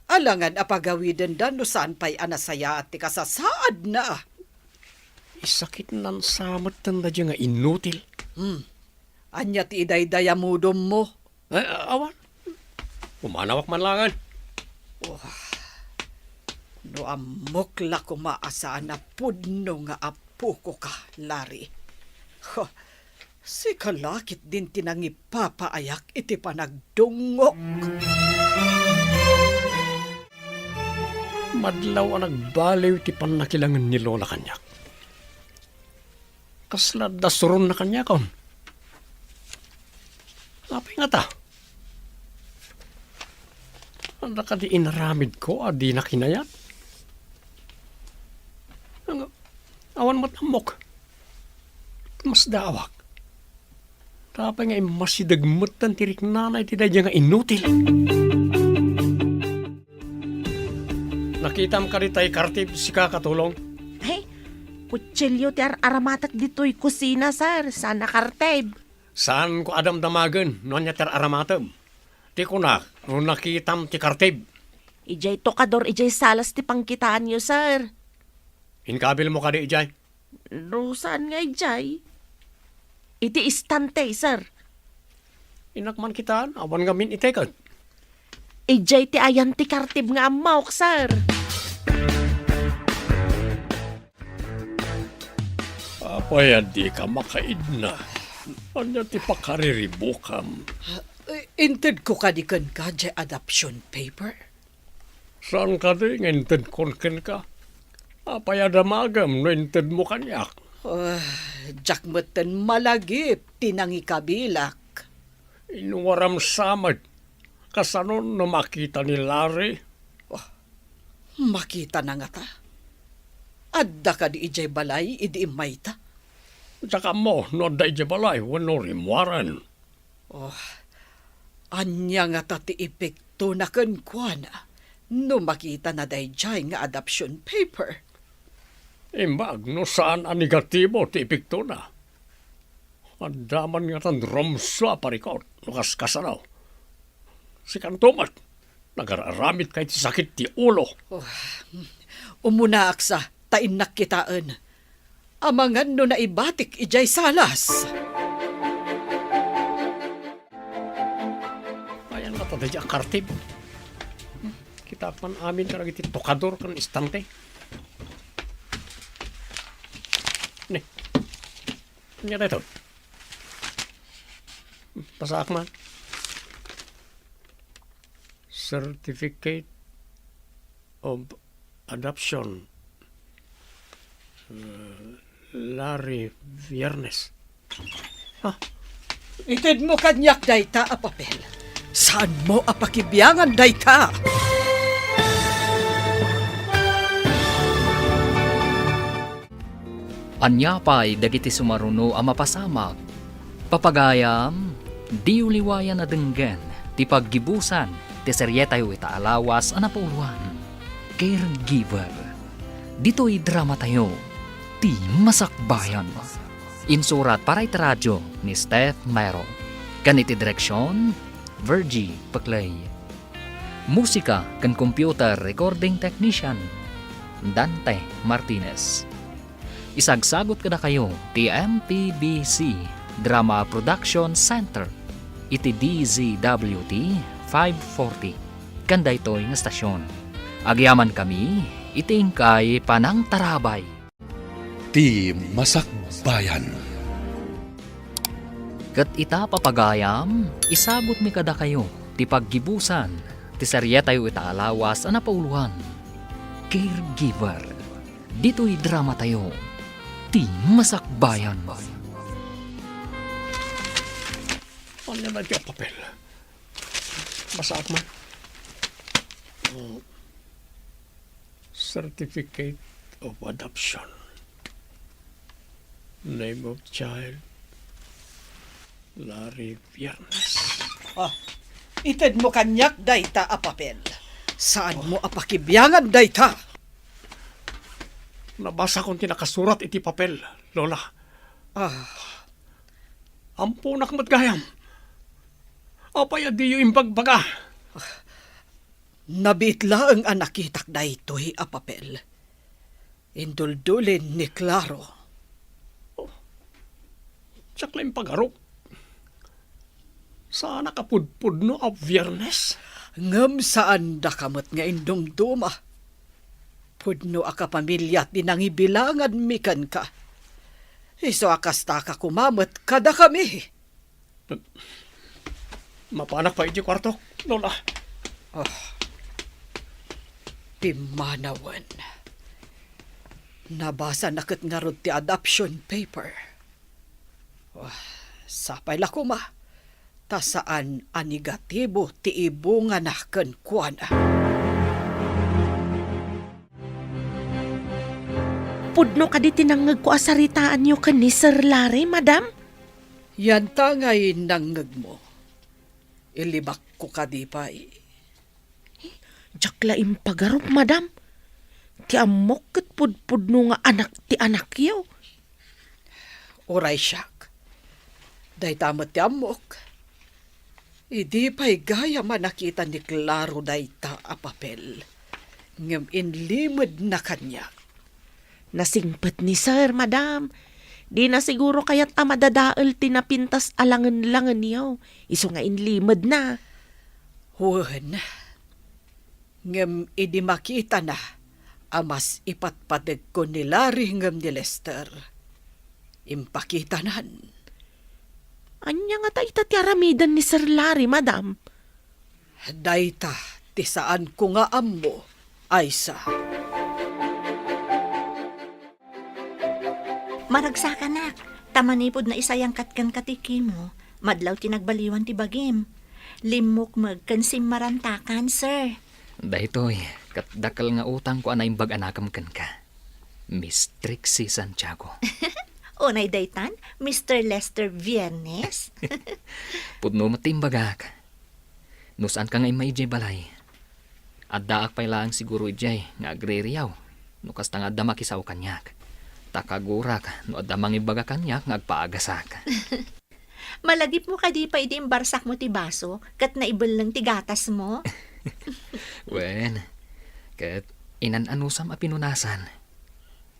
Alangan a pagawiden dan no saan pa'y anasaya at ti kasasaad na. Isakit nan samat tanda dyan nga inutil. Anya ti idaydayamudom mo. Awan. Umanawak man langan. No amokla ko maasaan na pudno nga apo ko ka, Larry. Ha, si kalakit din tinangipapaayak iti panagdungok. Madlaw ang nagbaliw ti panakilangan ni Lola kanyak. Kasla dasuron na kanya kon. Apay nga ta. Anda ka di inaramid ko, adi na kinayat. Awan matamok. Mas dawak. Tapay nga masidagmutan tirik nanay ti dadya nga inutil. Nakitam ka rin tayo kartib si kakatulong. Hey, kutsilyo ti aramatak dito'y kusina, sir. Sana karteb. Saan ko adam damagan, no niya ter aramatab. Ti ko na, no nakitam ti kartib. Ijay tokador, ijay salas ti pangkitaan nyo, sir. Inkabil mo ka di, Ijay. No, saan nga ijay? Iti istante, sir. Inakman kitaan, awan gamin itekan. Ijay ti ayan ti kartib nga amawk, sir. Apay, di ka makaid na. Anya ti pakariribukam. Inted ko kadikan ka jay adoption paper. Saan ka di, nginted konken ka? Apay adamagam, no inted mo kanyak. Jakmeten malagip tinangikabilak. Inuwaram samad. Kasanon na makita ni Larry. Makita na nga ta. Adda ka di ijay balay, idi imay ta. Tsaka mo, no da ijabalay, wano rimwaran. Anya nga ta ti epekto na kenkwana. No makita na dayjay nga adoption paper. Imbag, no saan ang negatibo ti epekto na. Andaman nga tan romso aparikot, no kaskasanaw. Si Kantomat, nagararamit kay ti sakit ti ulo. Umuna aksa, tain nakitaan. Amangan no naibatik ijay salas. Ayan nga tadadya kartib. Kita pan amin ka nagiti tokador kan istante. Nih, kanya na ito. Pasaak man. Certificate of Adoption. Larry Viernes. Ited mo kanyak dayta a papel. Saan mo apakibiyangan dayta? Anya pa'y dagiti sumaruno ang mapasamak. Papagayam, di uliwayan na denggan, ti paggibusan, ti seryetayo itaalawas ang napauluan. Caregiver. Dito'y drama tayo, ti masakbayan. Insurat para iti radyo ni Steph Mero. Kaniti direksyon, Virgie Paclay. Musika kan computer recording technician, Dante Martinez. Isagsagot kada kayo ti MPBC Drama Production Center iti DZWT 540 kanda ito'y nga stasyon. Agyaman kami iti ingkay panang tarabay. Ti Masakbayan. Kat ita papagayam, isagot mi kada kayo ti paggibusan ti seryetayo itaalawas ang napauluan. Caregiver. Dito'y drama tayo. Ti masakbayan. Ano na yung papel? Masaak man. Certificate of Adoption. Name of child, Larry Viernes. Ited mo kanyak dayta a papel. Saan mo apakibyangan dayta? Nabasa kong tinakasurat iti papel, Lola. Ampunak matgayam. Apay adiyo imbagbaga. Nabitla ang anakitak daytoy a papel. Induldulin ni Claro. Tsakla yung pagarok. Saan nakapudpud no a Viernes? Ngam saan da kamot nga indumduma. Pudno aka pamilya at dinangibilangan mikan ka. Iso akas ta ka kumamot kada kami. Mapanak pa iti kwarto, Lola. Pimanawan. Nabasa na kat nga rod ti adoption paper. Sapay la kuma. Ta saan a negatibo ti ibunga na ken kuana. Pudno ka di tinangag ko asaritaan niyo ka ni Sir Larry, madam? Yan tangay nangag mo. Ilibak ko ka di pa Jakla impagarop, madam. Ti amok ket pudpudno nga anak ti anak yaw. Oray siyak. Day tamot ti amok. Idi pa'y gaya man nakita ni Claro dayta a papel. Ngam inlimod na kanya. Nasingpet ni Sir, madam. Di na siguro kaya't amadadaal tinapintas alangan-langan yaw. Iso nga inlimod na. Huwan. Ngam idi makita na. Amas ipatpadag ko ni Larry ngam ni Lester. Impakita nan. Anya nga ta itatiramidan ni Sir Larry, madam. Dayta, ti saan ko nga ammo, Aisa. Maragsakanak, tamanipod na isayang katkan katiki mo, madlaw tinagbaliwan ti bagim. Limok magkansim marantakan, sir. Dahitoy, katdakal nga utang ko anay bag-anakam kan ka. Miss Trixie Santiago. Unay daytan, Mr. Lester Viernes. Pudno matimbagak. Nusaan ka nga may ijay balay. At daak pa'y laang siguro ijay nga agreriyaw. Nukas ta nga damakisaw kanyak. Takagurak no adamang ibaga kanyak nga agpaagasak. Malagip mo ka di pa idi imbarsak mo ti baso, kat naibal lang ti gatas mo. Wen, kat inananusam a pinunasan.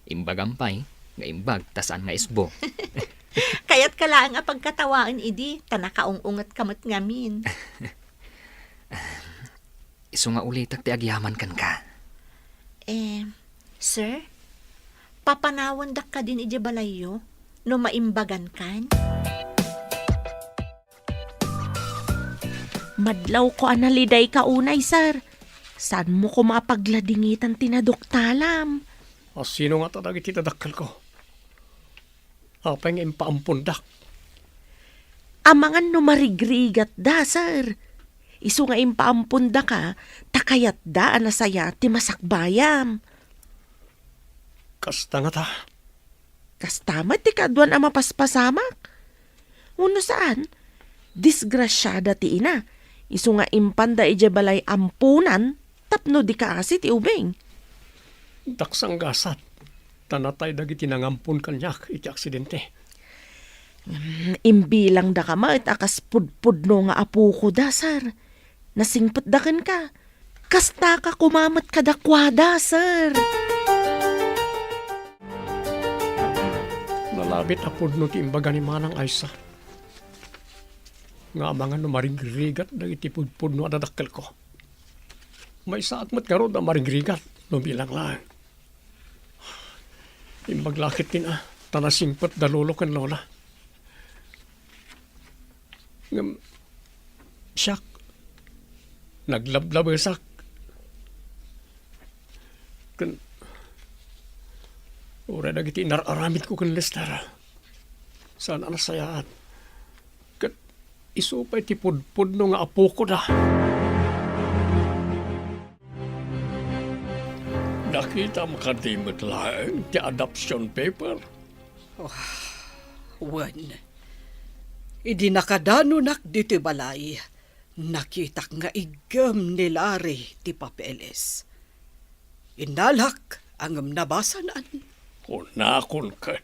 Imbagampay, nga imbag tasan nga isbo. Kaya't kalaang a pagkatawaan idi, tanakaung-ungat kamot ngamin. Iso nga ulitak ti agyaman kan ka. Sir, papanawan dak ka din iji balayo, no maimbagan kan? Madlaw ko analiday ka unay, sir. Saan mo ko mapagladingitan tinadoktalam? Sino nga tadag iti tadakkal ko? Apay nga impaampundak. Amangan no marigrigat da, sir. Isu nga impaampunda ka, takayat da anasaya ti masakbayam. Kasta nga ta. Kastama ti kadwan ang mapaspasamak. Uno saan? Disgrasyada ti ina. Isu nga impanda ijabalay ampunan, tapno di kaasi ti ubeng. Daksang gasat. Tanatay dagiti nangampun kanyak iti aksidente. Imbilang da ka maet akas pudpudno nga apu ko da, sir. Nasingpet daken ka. Kasta ka kumamat kadakwada, sir. Nalabit apod no ti imbaga ni Manang Aisa. Nga amangan no maringrigat dagiti pudpud no adadakkel ko. May saat mat karod na maringrigat no bilang lang. Imbaglakit din tanasingpet dalolo kan lola. Ngam siyak naglablabesak kan ura dagiti nararamit ko kan Lester. Saan anasayaan kat isupay ti pudpud no nga apo ko da. Nakita makadimot lang ti adoption paper. Wan, idi nakadanunak dito balay, nakitak nga igam ni Larry ti papeles. Inalak ang nabasanan. Kunakon kat.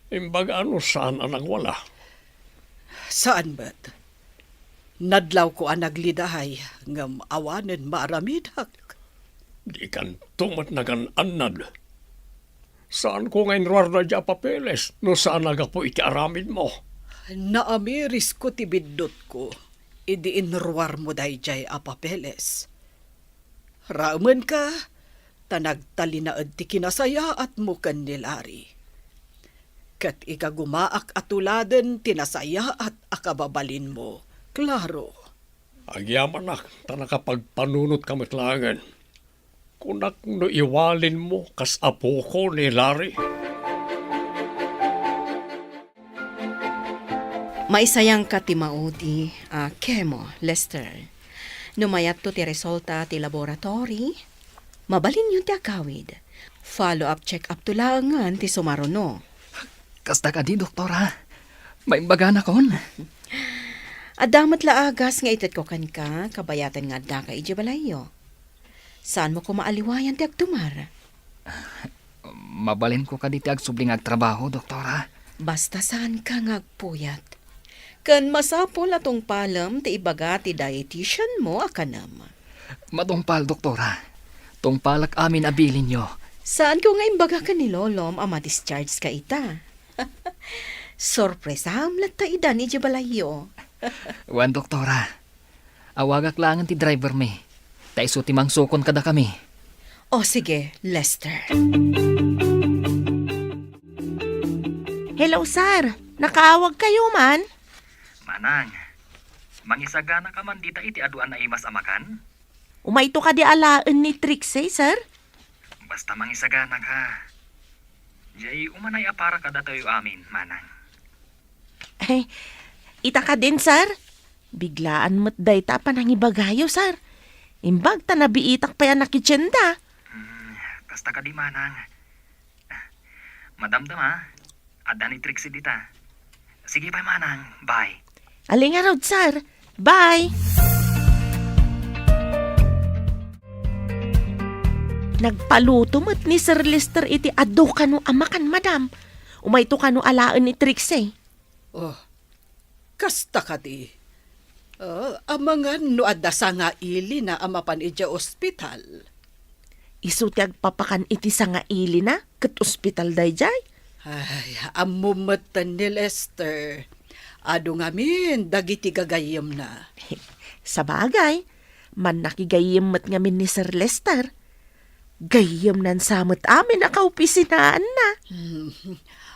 Imbag ano saan anang wala. Saan ba't? Nadlaw ko ang naglidahay ngam awanen maaramidak. Di kan tumat na kan anad. Saan ko ngayon ruar dya papeles no saan naga po iti aramid mo? Naamiris ko ti bidot ko. Idi inruar mo dayjay a papeles. Raumen ka, tanagtalinaad ti kinasaya at mukan ni Larry. Kat ikagumaak atuladen tinasaya at akababalin mo. Klaro. Agyaman ak, tanakapagpanunot kamitlangan. Kunak no iwalin mo kas apo ko ni Larry. Maisayang ka ti maudi, Kemo, Lester. Numayat to ti resulta ti laboratory, mabalin yun ti akawid. Follow-up check-up to langan ti sumaruno. Kasta ka di, doktora. Maimbaga na kon. Adamat laagas nga itat ko kan ka, kabayatan nga da ka ijabalayo. Saan mo ko maaliwayan ti agtumar? Mabalin ko ka di ti agsubling agtrabaho, doktora. Basta saan ka nga agpuyat. Kan masapol atong palam ti ibaga ti dietitian mo akanam. Matungpal, doktora. Tungpalak amin abilin nyo. Saan ko nga imbaga ka ni Lolom ama discharge ka ita? Sorpresam latta ida ni Jabalayo. Wan, doktora. Awagak langan ti driver me. Taiso timang sukon kada kami. O sige, Lester. Hello, sir. Nakaawag kayo man? Manang, mangisagana ka man dita iti aduan na imas amakan? Umayto ka di alaan ni Trixie, sir? Basta mangisagana ka. Jay, umanay apara ka datayo amin, manang. Eh, ita ka din, sir. Biglaan mo't day ta pa nang ibagayo, sir. Imbag ta nabiitak pa yan nakitsenda. Kasta ka di, manang. Madamdam ha. Ada ni Trixie dita. Sige pa, manang. Bye. Aling araw, sir. Bye! Nagpaluto mo't ni Sir Lester iti ado kanu amakan, madam. Umayto kanu alaan ni Trixie. Oh, kasta ka di. Amangan no adasa nga ili na amapan ija ospital. Isu ti agpapakan iti sa nga ili na ket ospital dayjay. Ay, amumatan ni Lester. Ado ngamin, dagiti gagayem na. Sa bagay, man nakigayem mat ngamin ni Sir Lester. Gayem nan samot amin akaupisinaan na.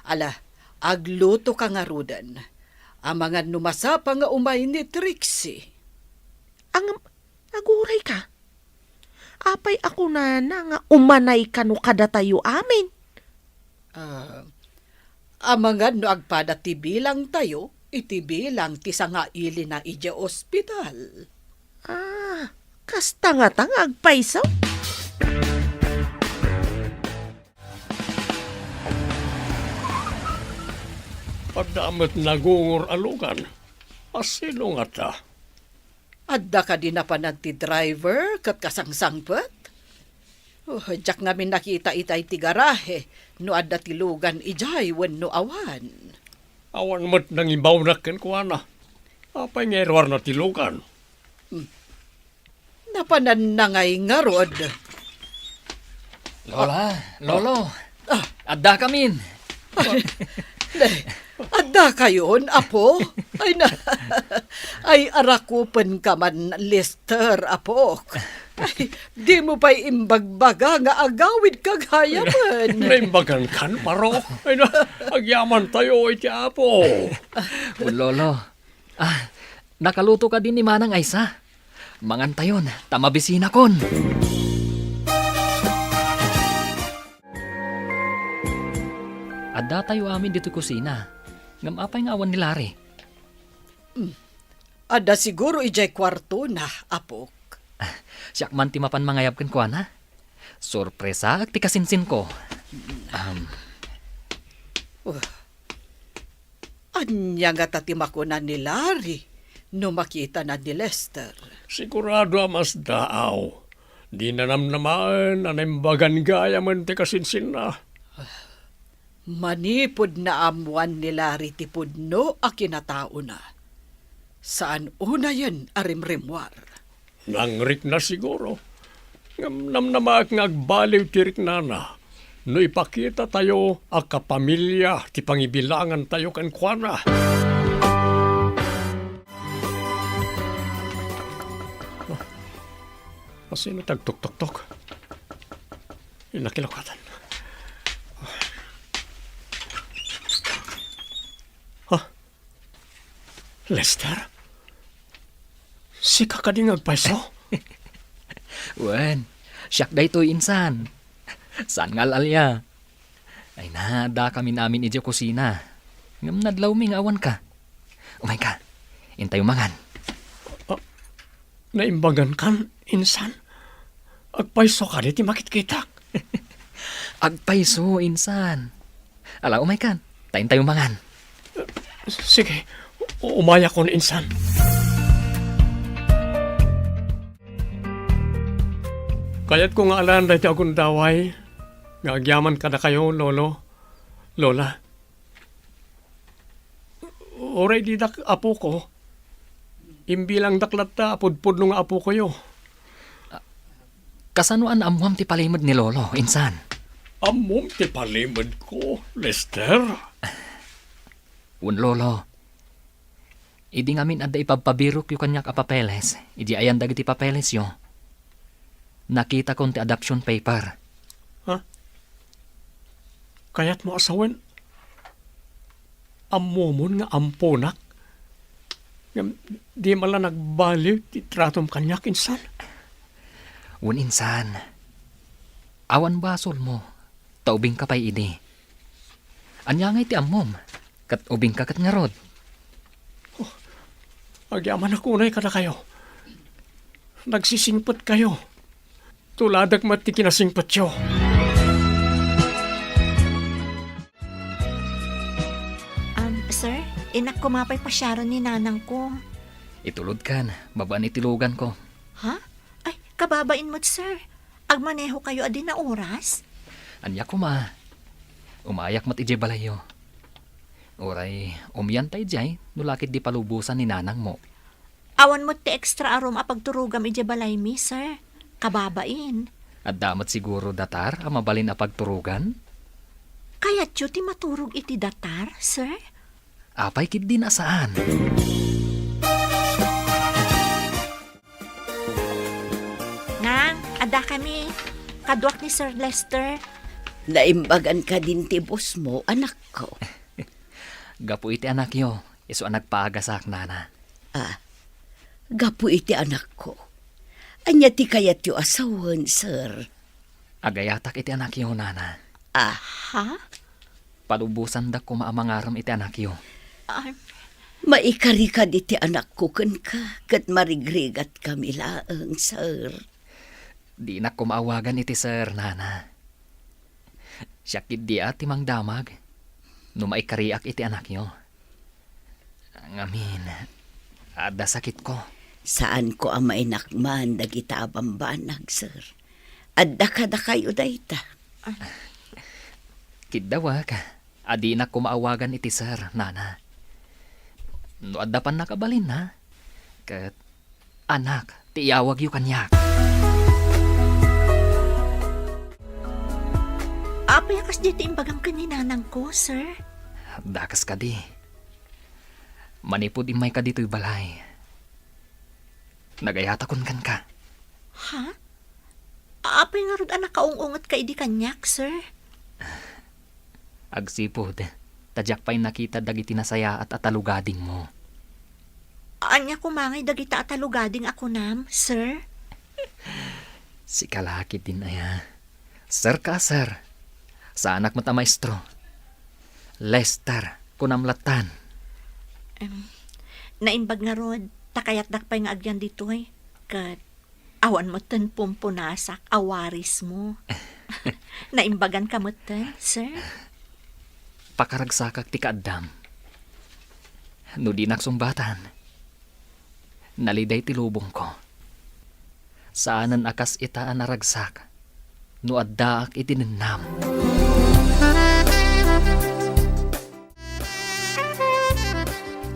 Ala, agluto ka nga rudan. Amangan numasapa nga umay ni Trixie. Ang aguray ka. Apay ako na nga umanay kanu kada tayo amin. Amangan no agpada ti bilang tayo, iti bilang ti nga ili na ija ospital. Kasta nga tang agpaisaw. Pagdamit nagungur alugan. Asino nga ta? Adda ka din na panag ti driver kat kasangsangpet. Jak ngamin nakita itay ti garahe no adda ti lugan ijay wenno awan. Awan mat nang imbaw na ken kuana. Apay ngerwar na tilugan. Napanan na ngay nga rod. Lola, Lolo. Adda kamin. Adda kayon, apo? Ay arakupan ka man, Lester, apok. Ay, di mo pa'y imbagbaga nga agawid kagayaman. Naimbagan kan paro. Ay na, agyaman tayo iti apo. Lolo. Nakaluto ka din ni Manang Aysa. Mangantayon, tamabisina kon. Adda tayo amin dito kusina. Ngam apay nga awan ni Larry. Ada siguro ijay kwarto na, apok. Siyak man ti mapan mangayab ken kuana. Sorpresa ak ti kasinsin ko. Anya nga tatimako na ni Larry no makita na ni Lester. Sigurado mas daaw. Di na namnamaan na naimbagan gaya man ti kasinsin na. Manipod na amuan ni Larry tipod no a kinatao na. Saan una yan arimrimwar? Nangrik na siguro. Namnamaak nga agbaliw tirik na na. No ipakita tayo a kapamilya ti pangibilangan tayo kan kuana. Sino tagtok-tok-tok? Inakilokatan. Ha? Lester? Si kakading agpaiso? Wen, siyak da ito insan. Saan ngal alya? Ay nada kami namin idyo kusina. Ngam nadlaw ming awan ka. Umay ka, intay umangan. Naimbagan kan, insan? Agpaiso ka di makit-kitak. Agpaiso, insan. Ala, umay ka, tayo umangan. Sige, umaya ko na insan. Kaya't kung alan dahil akong daway, ngagyaman ka na kayo, lolo, lola. Oray di dak apo ko, imbilang daklat ta, pudpud nung apo ko yo. Kasanuan amuam ti palimod ni lolo, insan. Amom ti palimod ko, Lester. Un lolo, idi ngamin adda ipagpabirok yu kanyak a papeles, idi ayan dagiti papeles yo. Nakita kon ti adoption paper. Ha? Kaya't mo asawen, amomon nga amponak, di mala nagbaliw ti tratom kanyak, insan. Un insan, awan basol mo, taubing ka pa'y idi. Anya nga iti amom, kat ubing ka kat ngarod. Agyaman ako unay ka na kayo. Nagsisingpot kayo. Tuladag mati kinasingpot yo. Sir, inak kumapay pa Sharon ni nanang ko. Itulod kan, babaan itilugan ko. Ha? Ay, kababain mo't sir. Agmaneho kayo adi na oras? Anya ko ma, umayak mat ije balayo. Oray, umyan tay jay, nulakit di palubusan ni nanang mo. Awan mo't ti extra arom apagturugam ije balay mi, sir. Kababain. At damat siguro datar, ang mabalin na pagturugan. Kaya't yu ti maturog iti datar, sir? Apay kit din asaan. Nang, ada kami. Kadwak ni Sir Lester. Naimbagan ka din ti boss mo, anak ko. Gapo iti anak yo, iso anak paagasak nana. Gapu iti anak ko. Anya ti kayat yu asawan, sir. Agayatak iti anak yo, nana. Ha? Palubusan da ko maamangaram iti anak yo. Maikari ka di ti anak ko kan ka, kat marigrigat kami laang, sir. Di na ko maawagan iti sir, nana. Syakit di ati mang damag. No maikariak iti anak yo. Ngamin, ada sakit ko. Saan ko ang mainakman dagita abambanag, sir? Adda ka da kayo dayta. Kidawa ka. Adi na ko maawagan iti sir, nana. No adda pan nakabalin na. Kat anak, tiawag yu kanyak. Apayakas dito imbagang kaninanang ko, sir? Dakas ka di. Manipod imay ka dito'y balay. Nagayatakon kan ka. Ha? Apay nga rod anak kaungungot ka idi kanyak, sir? Agsipod, tadyak pa'y nakita dagiti nasaya at atalugading mo. Anya kumangay dagita atalugading ako nam, sir? Si kalakit din aya. Sir ka, sir. Sa anak mo ta maestro. Lester, kunamlatan. Naimbag nga rod, takayat dakpay nga agyan dito'y. Kat awan mo ten pumpunasak, awaris mo. Naimbagan ka mo ten, sir? Pakaragsakak ti kaadam. No di naksumbatan. Naliday ti lubong ko. Saanan akas itaan naragsak. No addaak itinenam.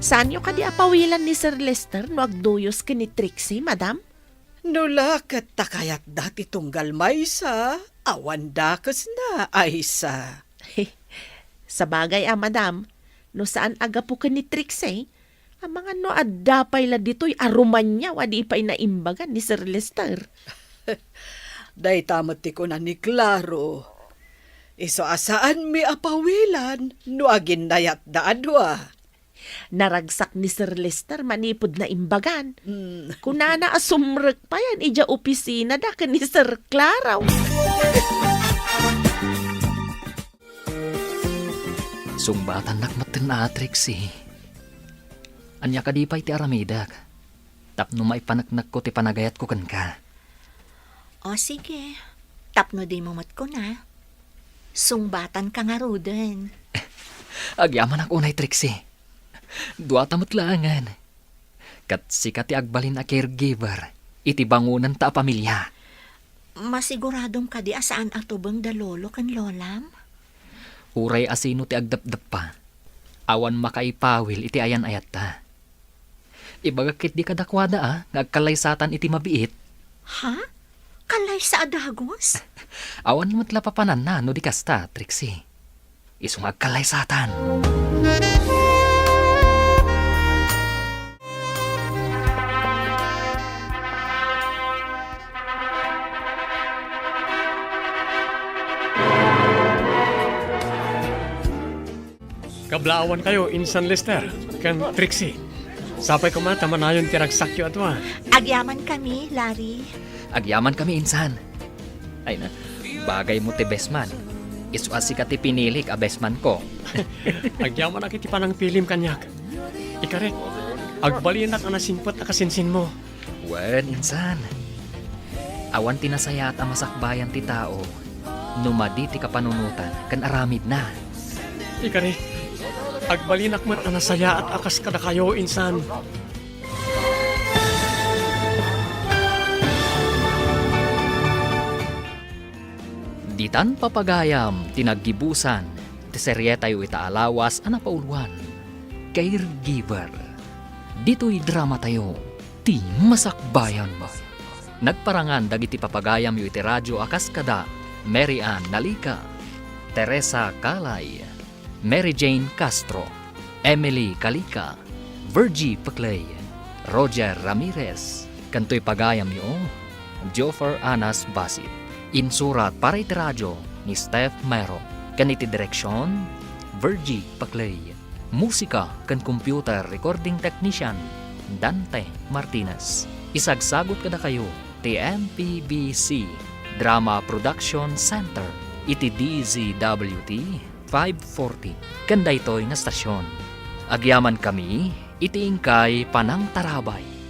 Saan yung kadi apawilan ni Sir Lester no agduyos ka ni Trixie, madam? Nulakat takayat dati tunggal maysa, awan dakas na aysa. Sa bagay, madam, no saan aga po ka ni Trixie, ang mga no addapay la dito'y aruman niya, wadi pa inaimbagan ni Sir Lester. Day tamat ti ko na ni Claro. Iso asaan mi apawilan, no agin nayat da adwa. Naragsak ni Sir Lester manipod na imbagan. Kunana asumrek pa yan, ija opisina da ka ni Sir Claraw. Sumbatan nakmatan na, Trixie. Anya ka di pa iti aramidak. Tapno maipanaknak ko ti panagayat ko kan ka. O sige, tapno di mo mat ko na. Sungbatan ka nga ruden. Agyaman ako unay, Trixie. Duata mutlangan. Kat sikat ti agbalin a caregiver. Iti bangunan ta a pamilya. Masiguradong ka di asaan atubang da lolo kan lolam? Uray asino ti agdapdap pa. Awan makaipawil iti ayan ayat ta. Ibagakit di kadakwada ngagkalaysatan iti mabiit. Ha? Kalay sa adagos? Awan matla papanan na no di kasta, Trixie. Isong agkalaysatan. Kablawan kayo, Insan Lester, kan Trixie. Sapay ko mata manayon tiragsakyo atwa. Agyaman kami, Larry. Agyaman kami, insan. Ay na, bagay mo ti bestman. Isuasi ka ti pinilik a bestman ko. Agyaman akit panang pilim kanyak. Ikaret, agbalin at anasimpot na kasinsin mo. Wen, insan. Awan tinasayat ang masakbayan ti tao. Numadi ti kapanunutan, kan aramid na. Ikaret, agbalinak mo't anasaya at akas kada kayo, insan. Ditan papagayam, tinaggibusan, ti serye tayo itaalawas anapauluan. Caregiver. Dito'y drama tayo, ti masakbayan ba? Nagparangan dagiti papagayam yu iti radyo akas kada, Mary Ann Nalika, Teresa Calay, Mary Jane Castro, Emily Calica, Virgie Paclay, Roger Ramirez, kanto'y pagayam yu, Joffer Anas Basit. Insurat para iti radyo ni Steph Mero. Kaniti direksyon, Virgie Paclay. Musika kan computer recording technician, Dante Martinez. Isagsagot kada kayo, ti MPBC Drama Production Center, iti DZWT 540. Kanda ito'y na stasyon. Agyaman kami, iti ingkay Panang Tarabay.